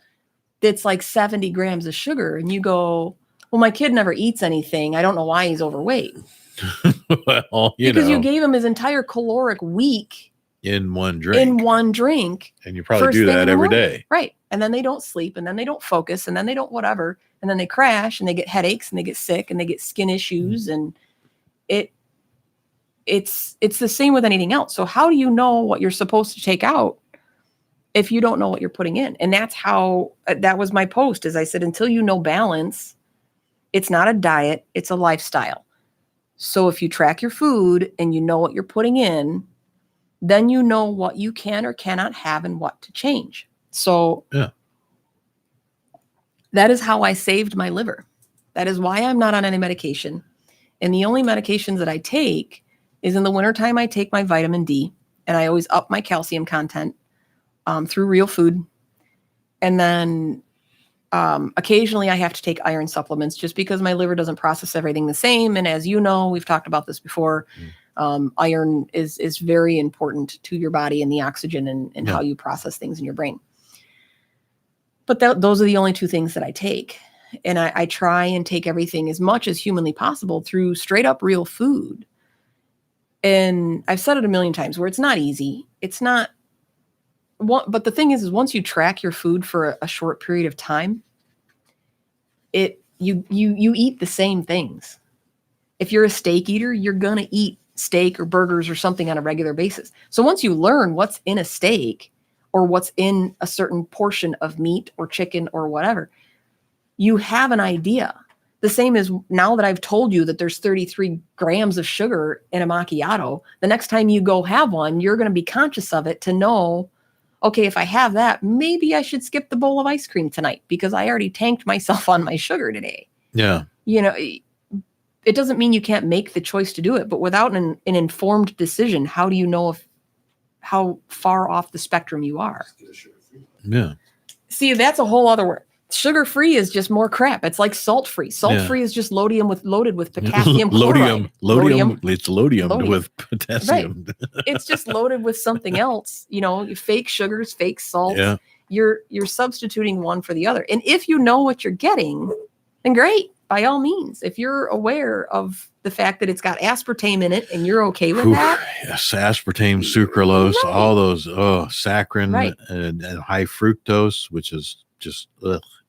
that's like 70 grams of sugar. And you go, well, my kid never eats anything. I don't know why he's overweight. Well, because you gave him his entire caloric week in one drink. And you probably do that every day. Right. And then they don't sleep, and then they don't focus, and then they don't whatever. And then they crash, and they get headaches, and they get sick, and they get skin issues. And it's the same with anything else. So how do you know what you're supposed to take out if you don't know what you're putting in? And that's how, that was my post, is I said, until you know balance, it's not a diet, it's a lifestyle. So if you track your food and you know what you're putting in, then you know what you can or cannot have and what to change. So that is how I saved my liver. That is why I'm not on any medication. And the only medications that I take is in the wintertime, I take my vitamin D, and I always up my calcium content through real food. And then occasionally I have to take iron supplements just because my liver doesn't process everything the same. And as you know, we've talked about this before. Iron is very important to your body and the oxygen and how you process things in your brain. But those are the only 2 things that I take. And I try and take everything as much as humanly possible through straight up real food. And I've said it a million times where it's not easy. It's not. But the thing is once you track your food for a short period of time, you eat the same things. If you're a steak eater, you're going to eat steak or burgers or something on a regular basis. So once you learn what's in a steak or what's in a certain portion of meat or chicken or whatever, you have an idea. The same as now that I've told you that there's 33 grams of sugar in a macchiato, the next time you go have one, you're going to be conscious of it to know, okay, if I have that, maybe I should skip the bowl of ice cream tonight because I already tanked myself on my sugar today. Yeah. It doesn't mean you can't make the choice to do it, but without an informed decision, how do you know how far off the spectrum you are? Yeah. See, that's a whole other word. Sugar-free is just more crap. It's like salt-free. Salt-free is just loaded with potassium chloride. It's loaded with potassium. Right. It's just loaded with something else. Fake sugars, fake salts. Yeah. You're substituting one for the other. And if you know what you're getting, then great. By all means, if you're aware of the fact that it's got aspartame in it and you're okay with that. Yes, aspartame, sucralose, all those, saccharin and high fructose, which is just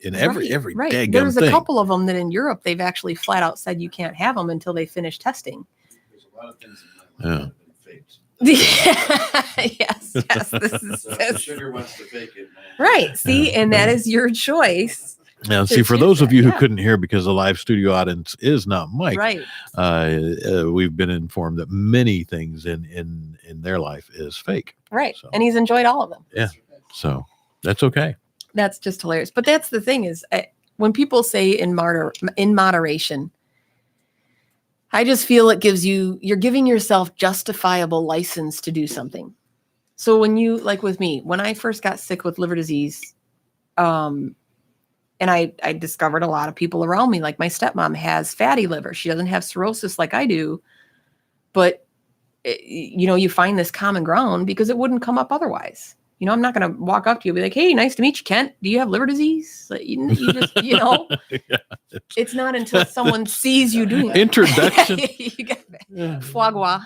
in every daggum There's thing. A couple of them that in Europe they've actually flat out said you can't have them until they finish testing. There's a lot of things in my life that have been faked. Yes. The sugar wants to fake it, man. Right. See, and that is your choice. Now, see, for those of you who couldn't hear because the live studio audience is not mic'd, we've been informed that many things in their life is fake. Right. So, and he's enjoyed all of them. Yeah. So that's okay. That's just hilarious. But that's the thing is when people say in moderation, I just feel it gives you're giving yourself justifiable license to do something. So when you, like with me, when I first got sick with liver disease, and I discovered a lot of people around me, like my stepmom has fatty liver. She doesn't have cirrhosis like I do, but you find this common ground because it wouldn't come up otherwise. I'm not going to walk up to you and be like, hey, nice to meet you, Kent. Do you have liver disease? Like, you just, it's not until someone sees you doing it. Introduction. foie gras,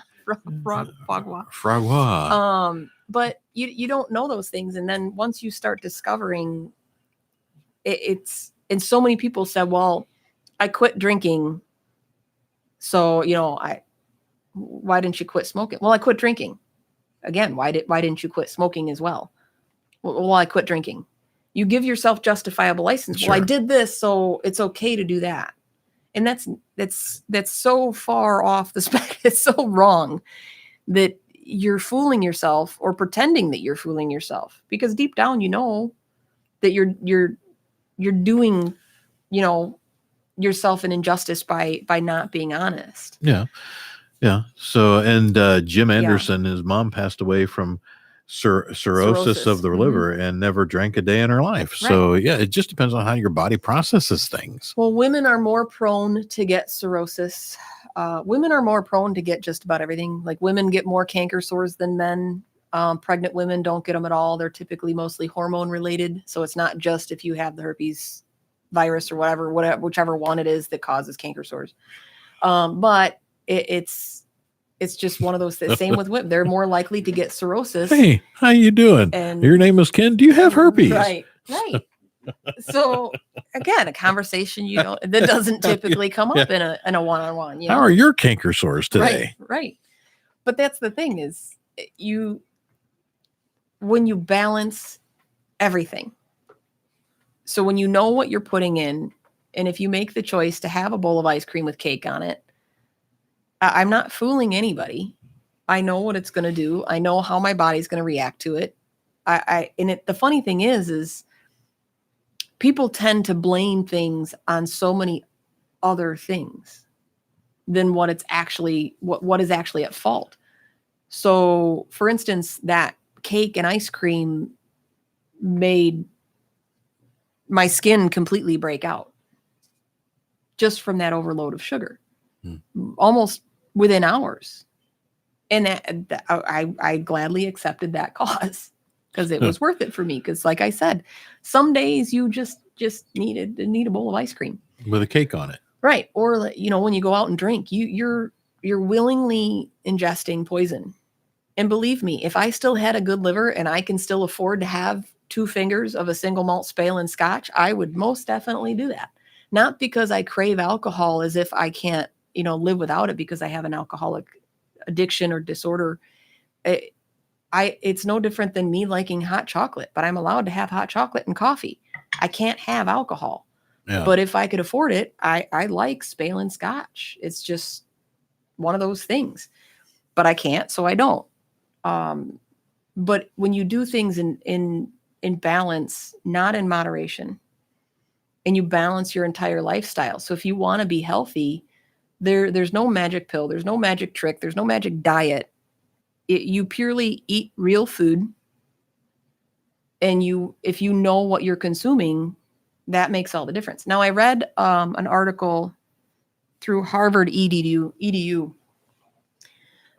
foie gras. Fragua. But you don't know those things, and then once you start discovering it's, and so many people said, well, I quit drinking, so why didn't you quit smoking? Well, I quit drinking. Again, why didn't you quit smoking as well? Well, I quit drinking. You give yourself justifiable license. Sure. Well, I did this, so it's okay to do that. And that's so far off the spectrum. It's so wrong that you're fooling yourself or pretending that you're fooling yourself, because deep down you know that you're doing, yourself an injustice by not being honest. Yeah. So, and Jim Anderson, his mom passed away from cirrhosis of the liver and never drank a day in her life. Right. So yeah, it just depends on how your body processes things. Well, women are more prone to get cirrhosis. Women are more prone to get just about everything. Like, women get more canker sores than men. Pregnant women don't get them at all. They're typically mostly hormone related. So it's not just if you have the herpes virus or whichever one it is that causes canker sores. But it's just one of those things. Same with women. They're more likely to get cirrhosis. Hey, how you doing? And your name is Ken. Do you have herpes? Right. So again, a conversation, that doesn't typically come up in a one-on-one. How are your canker sores today? Right. But that's the thing is, when you balance everything. So when you know what you're putting in, and if you make the choice to have a bowl of ice cream with cake on it, I'm not fooling anybody. I know what it's going to do. I know how my body's going to react to it. The funny thing is people tend to blame things on so many other things than what it's actually, what is actually at fault. So for instance, that cake and ice cream made my skin completely break out just from that overload of sugar, almost within hours. And I gladly accepted that cause because it was worth it for me. Because like I said, some days you just need a bowl of ice cream with a cake on it. Right. Or, when you go out and drink, you're willingly ingesting poison. And believe me, if I still had a good liver and I can still afford to have 2 fingers of a single malt Spale and Scotch, I would most definitely do that. Not because I crave alcohol as if I can't, live without it because I have an alcoholic addiction or disorder. It's no different than me liking hot chocolate, but I'm allowed to have hot chocolate and coffee. I can't have alcohol. Yeah. But if I could afford it, I like Spale and Scotch. It's just one of those things. But I can't, so I don't. But when you do things in balance, not in moderation, and you balance your entire lifestyle. So if you want to be healthy, there's no magic pill, there's no magic trick, there's no magic diet. You purely eat real food, and if you know what you're consuming, that makes all the difference. Now, I read an article through Harvard EDU.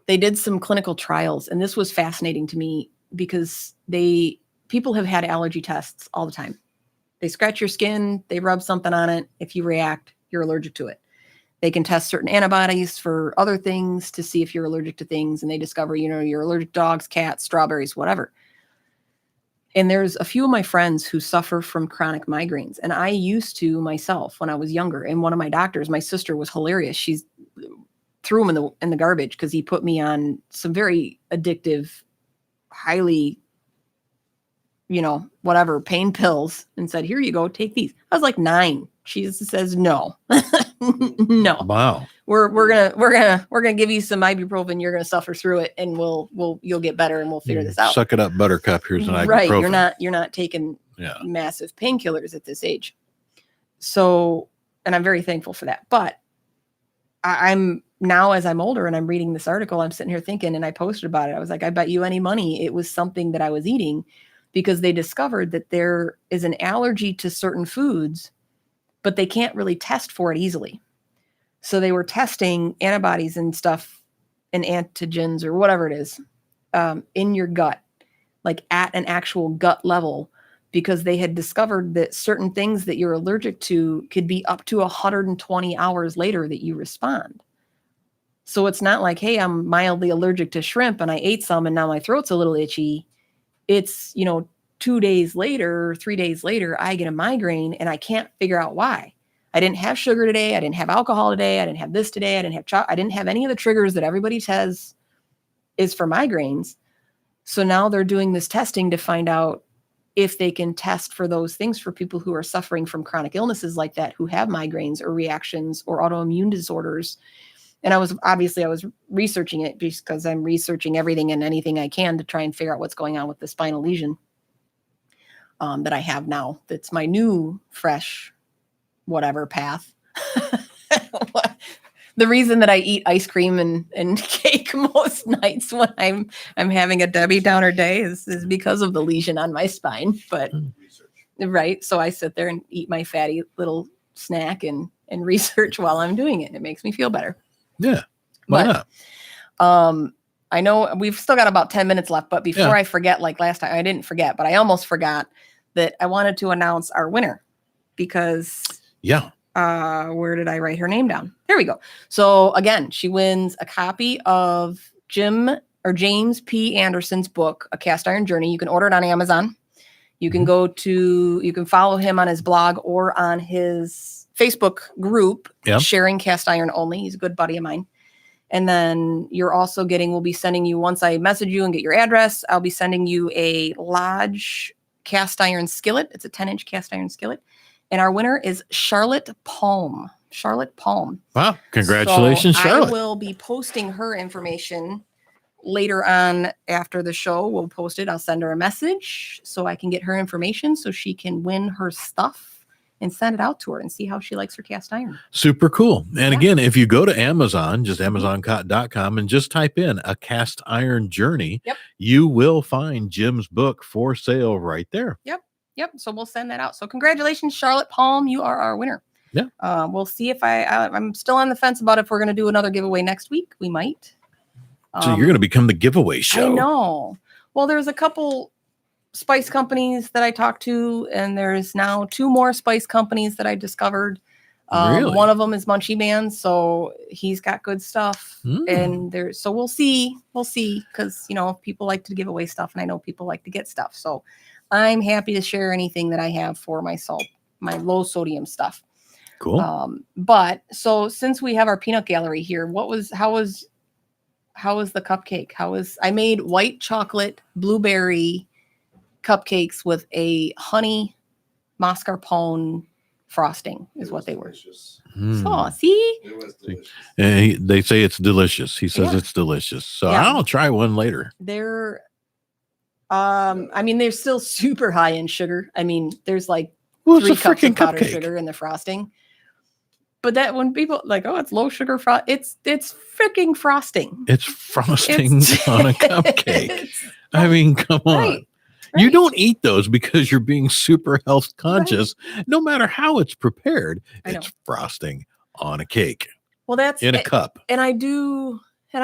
They did some clinical trials, and this was fascinating to me because people have had allergy tests all the time. They scratch your skin, they rub something on it. If you react, you're allergic to it. They can test certain antibodies for other things to see if you're allergic to things, and they discover, you're allergic to dogs, cats, strawberries, whatever. And there's a few of my friends who suffer from chronic migraines, and I used to myself when I was younger. And one of my doctors, my sister, was hilarious. She's threw him in the garbage because he put me on some very addictive, highly, whatever, pain pills, and said, "Here you go, take these." I was like 9. She just says, "No, no. Wow. We're gonna give you some ibuprofen. You're gonna suffer through it, and you'll get better, and we'll figure this out." Suck it up, Buttercup. Here's an ibuprofen. Right. You're not taking massive painkillers at this age. So, and I'm very thankful for that. But I'm now, as I'm older and I'm reading this article, I'm sitting here thinking, and I posted about it. I was like, I bet you any money it was something that I was eating, because they discovered that there is an allergy to certain foods, but they can't really test for it easily. So they were testing antibodies and stuff and antigens or whatever it is in your gut, like at an actual gut level, because they had discovered that certain things that you're allergic to could be up to 120 hours later that you respond. So it's not like, hey, I'm mildly allergic to shrimp and I ate some and now my throat's a little itchy. It's, 2 days later, 3 days later, I get a migraine and I can't figure out why. I didn't have sugar today. I didn't have alcohol today. I didn't have this today. I didn't have any of the triggers that everybody says is for migraines. So now they're doing this testing to find out if they can test for those things for people who are suffering from chronic illnesses like that, who have migraines or reactions or autoimmune disorders. And I was researching it because I'm researching everything and anything I can to try and figure out what's going on with the spinal lesion that I have now. That's my new, fresh, whatever path. The reason that I eat ice cream and cake most nights when I'm having a Debbie Downer day is because of the lesion on my spine. But right, so I sit there and eat my fatty little snack and research while I'm doing it. It makes me feel better. Yeah. Why not? I know we've still got about 10 minutes left, but before I forget, like last time, I didn't forget, but I almost forgot that I wanted to announce our winner because where did I write her name down? There we go. So again, she wins a copy of James P. Anderson's book, A Cast Iron Journey. You can order it on Amazon. You can you can follow him on his blog or on his Facebook group, Sharing Cast Iron Only. He's a good buddy of mine. And then we'll be sending you, once I message you and get your address, I'll be sending you a Lodge cast iron skillet. It's a 10-inch cast iron skillet. And our winner is Charlotte Palm. Wow. Congratulations, so Charlotte. I will be posting her information later on after the show. We'll post it. I'll send her a message so I can get her information so she can win her stuff and send it out to her and see how she likes her cast iron. Super cool. And again, if you go to Amazon, just amazon.com and just type in A Cast Iron Journey, you will find Jim's book for sale right there. Yep. So we'll send that out. So congratulations, Charlotte Palm. You are our winner. Yeah. We'll see if I'm still on the fence about if we're going to do another giveaway next week. We might. So you're going to become the giveaway show. I know. Well, there's a couple spice companies that I talked to, and there's now 2 more spice companies that I discovered. Really? One of them is Munchie Man, so he's got good stuff. And so we'll see because people like to give away stuff, and I know people like to get stuff. So I'm happy to share anything that I have for my low sodium stuff. Cool. But so since we have our peanut gallery here, how was the cupcake? I made white chocolate blueberry cupcakes with a honey mascarpone frosting is what they were. So see, It was delicious. They say it's delicious. He says it's delicious. So I'll try one later. They're they're still super high in sugar. There's like 3 cups of powdered sugar in the frosting. But that when people like, it's low sugar it's freaking frosting. It's frosting on a cupcake. Come on. Right. You don't eat those because you're being super health conscious. Right. No matter how it's prepared, it's frosting on a cake. Well, that's in a cup. And I'm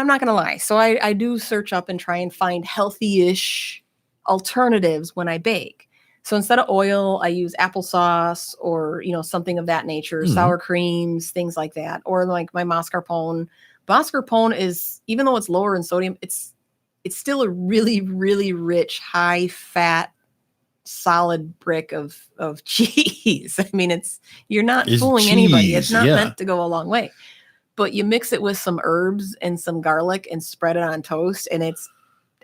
not going to lie. So I do search up and try and find healthy-ish alternatives when I bake. So instead of oil, I use applesauce or, something of that nature, sour creams, things like that. Or like my mascarpone. Mascarpone is, even though it's lower in sodium, it's still a really, really rich, high fat, solid brick of cheese. You're not fooling anybody. It's not meant to go a long way, but you mix it with some herbs and some garlic and spread it on toast. And it's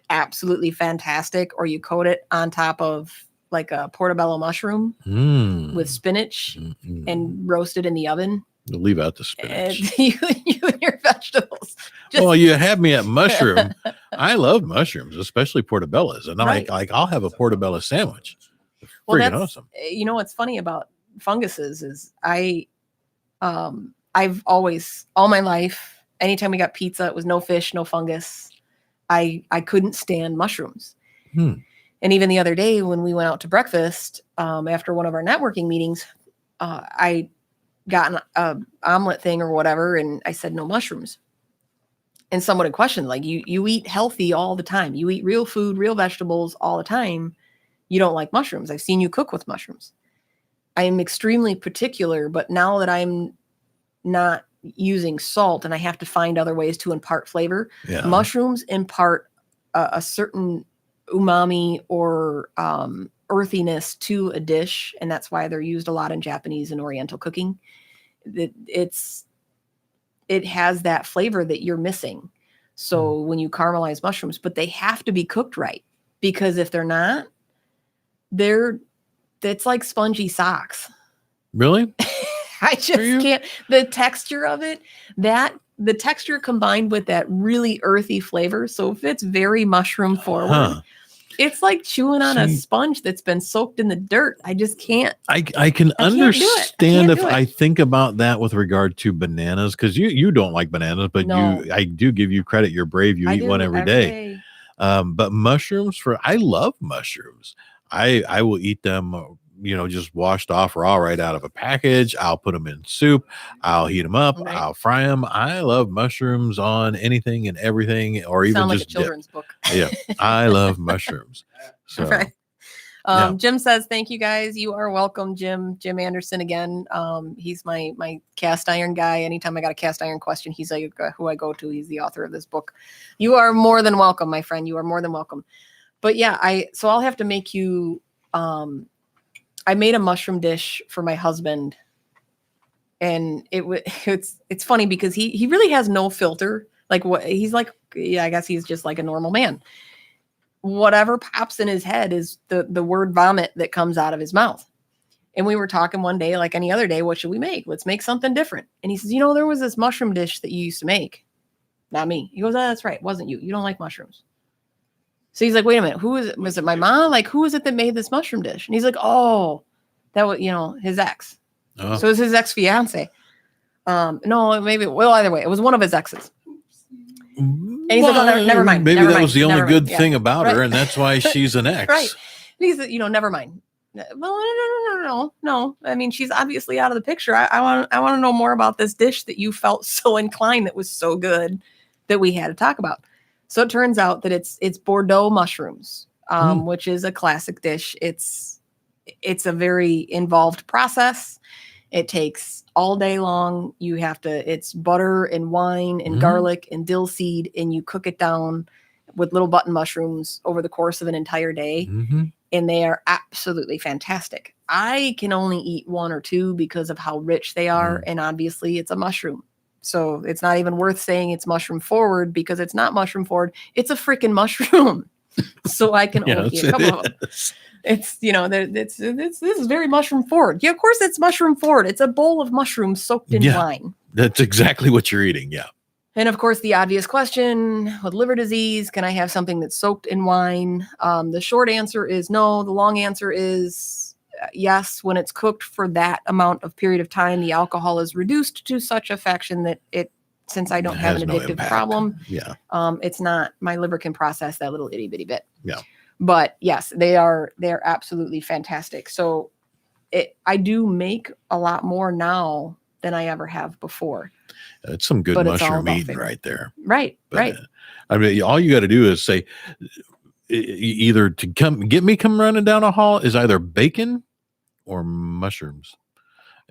absolutely fantastic. Or you coat it on top of like a portobello mushroom with spinach and roast it in the oven. Leave out the spinach. You and your vegetables. You had me at mushroom. I love mushrooms, especially portobellos, and I'll have a portobello sandwich. Freaking awesome. What's funny about funguses is I've always, all my life, anytime we got pizza, it was no fish, no fungus. I couldn't stand mushrooms. And even the other day when we went out to breakfast after one of our networking meetings, I got an omelet thing or whatever, and I said no mushrooms. And someone had questioned, like, you eat healthy all the time. You eat real food, real vegetables all the time. You don't like mushrooms. I've seen you cook with mushrooms. I am extremely particular, but now that I'm not using salt and I have to find other ways to impart flavor. Yeah. Mushrooms impart a certain umami or earthiness to a dish, and that's why they're used a lot in Japanese and Oriental cooking. It has that flavor that you're missing. So when you caramelize mushrooms, but they have to be cooked right, because if they're not, it's like spongy socks. Really? I just can't. The texture of it, the texture combined with that really earthy flavor. So if it's very mushroom forward, it's like chewing on a sponge that's been soaked in the dirt. I just can't. I can understand if I think about that with regard to bananas, because you don't like bananas, but I do give you credit. You're brave. You eat one every day. But mushrooms, I love mushrooms. I will eat them, just washed off raw right out of a package. I'll put them in soup. I'll heat them up. Right. I'll fry them. I love mushrooms on anything and everything, or even sound like just a children's book. Yeah, I love mushrooms. So, right. Jim says, "Thank you guys. You are welcome, Jim. Jim Anderson again. He's my cast iron guy. Anytime I got a cast iron question, he's like who I go to. He's the author of this book. You are more than welcome, my friend. You are more than welcome. But yeah, I'll have to make you. I made a mushroom dish for my husband, and it's funny because he really has no filter. Like what he's like, yeah, I guess he's just like a normal man. Whatever pops in his head is the word vomit that comes out of his mouth. And we were talking one day, like any other day, what should we make? Let's make something different. And he says, there was this mushroom dish that you used to make. Not me. He goes, oh, that's right. It wasn't you. You don't like mushrooms. So he's like, wait a minute, who is it? Was it my mom? Like, who is it that made this mushroom dish? And he's like, oh, that was, his ex. Oh. So it was his ex-fiance. No, maybe, well, either way, it was one of his exes. And he's like, oh, never mind. Maybe that was the only good thing about her, and that's why she's an ex. Right. And he's like, never mind. Well, no. I mean, she's obviously out of the picture. I want to know more about this dish that you felt so inclined that was so good that we had to talk about. So it turns out that it's Bordeaux mushrooms, which is a classic dish. It's a very involved process. It takes all day long. It's butter and wine and garlic and dill seed, and you cook it down with little button mushrooms over the course of an entire day. And they are absolutely fantastic. I can only eat one or two because of how rich they are. And obviously it's a mushroom. So it's not even worth saying it's mushroom forward, because it's not mushroom forward. It's a freaking mushroom. So I can only eat a couple of them. It's, this is very mushroom forward. Yeah, of course it's mushroom forward. It's a bowl of mushrooms soaked in wine. That's exactly what you're eating. Yeah. And of course, the obvious question with liver disease, can I have something that's soaked in wine? The short answer is no. The long answer is yes. When it's cooked for that amount of period of time, the alcohol is reduced to such a fraction that since I don't have an addictive problem, it's not, my liver can process that little itty bitty bit. Yeah. But yes, they're absolutely fantastic. So I do make a lot more now than I ever have before. It's some good mushroom eating right there. Right, right. I mean, all you got to do is say, either to come running down a hall is either bacon or mushrooms.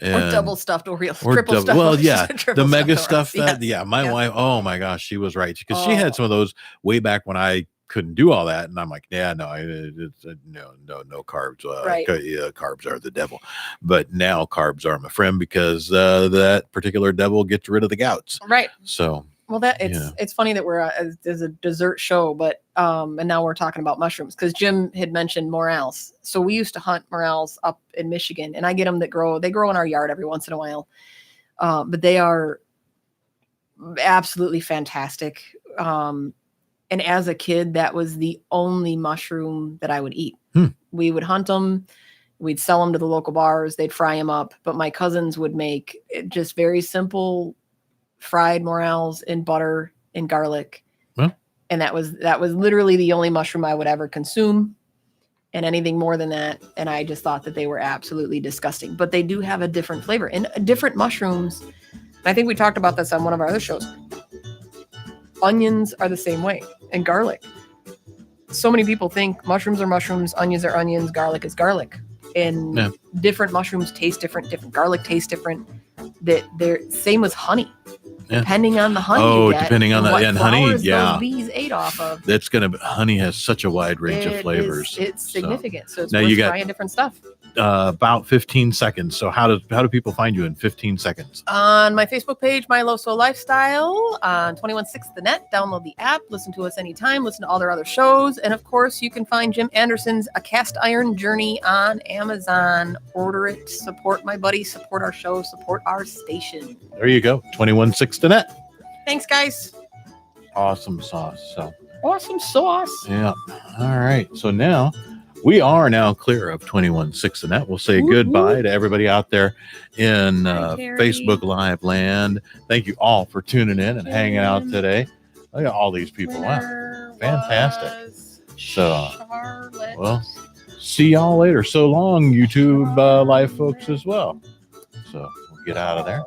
Or double stuffed Oreos, triple stuffed. Well, yeah, the mega stuff. My wife, oh my gosh, she was right, because she had some of those way back when I couldn't do all that, and I'm like, yeah, no, no carbs. Carbs are the devil. But now carbs are my friend, because that particular devil gets rid of the gouts. Right. So. Well, it's funny that there's a dessert show, but and now we're talking about mushrooms, because Jim had mentioned morels. So we used to hunt morels up in Michigan, and I get them they grow in our yard every once in a while. But they are absolutely fantastic. And as a kid, that was the only mushroom that I would eat. We would hunt them. We'd sell them to the local bars. They'd fry them up. But my cousins would make just very simple fried morels in butter and garlic. And that was literally the only mushroom I would ever consume, and anything more than that. And I just thought that they were absolutely disgusting, but they do have a different flavor and different mushrooms. I think we talked about this on one of our other shows. Onions are the same way, and garlic. So many people think mushrooms are mushrooms, onions are onions, garlic is garlic. And different mushrooms taste different. Different garlic tastes different. that they're same with honey. Yeah. Depending on the honey. Oh, you get, depending on and the what and honey, flowers yeah. those bees ate off of. That's honey has such a wide range of flavors. It's significant. So it's now worth you got trying different stuff. about 15 seconds. So how do people find you in 15 seconds? On my Facebook page, My LoSo Lifestyle, on 216 The Net. Download the app. Listen to us anytime. Listen to all their other shows. And of course, you can find Jim Anderson's A Cast Iron Journey on Amazon. Order it. Support my buddy. Support our show. Support our station. There you go. 216 The Net. Thanks, guys. Awesome sauce. So Awesome sauce. yeah. All right. So now we are clear of 216 The Net. We'll say Whoop, goodbye whoop. to everybody out there in Hi, Terry. Facebook Live land. Thank you all for tuning in and hanging out today. Look at all these people. Wow. Winner Fantastic. was So, Charlotte. well, see y'all later. So long, YouTube live folks as well. So we'll get out of there.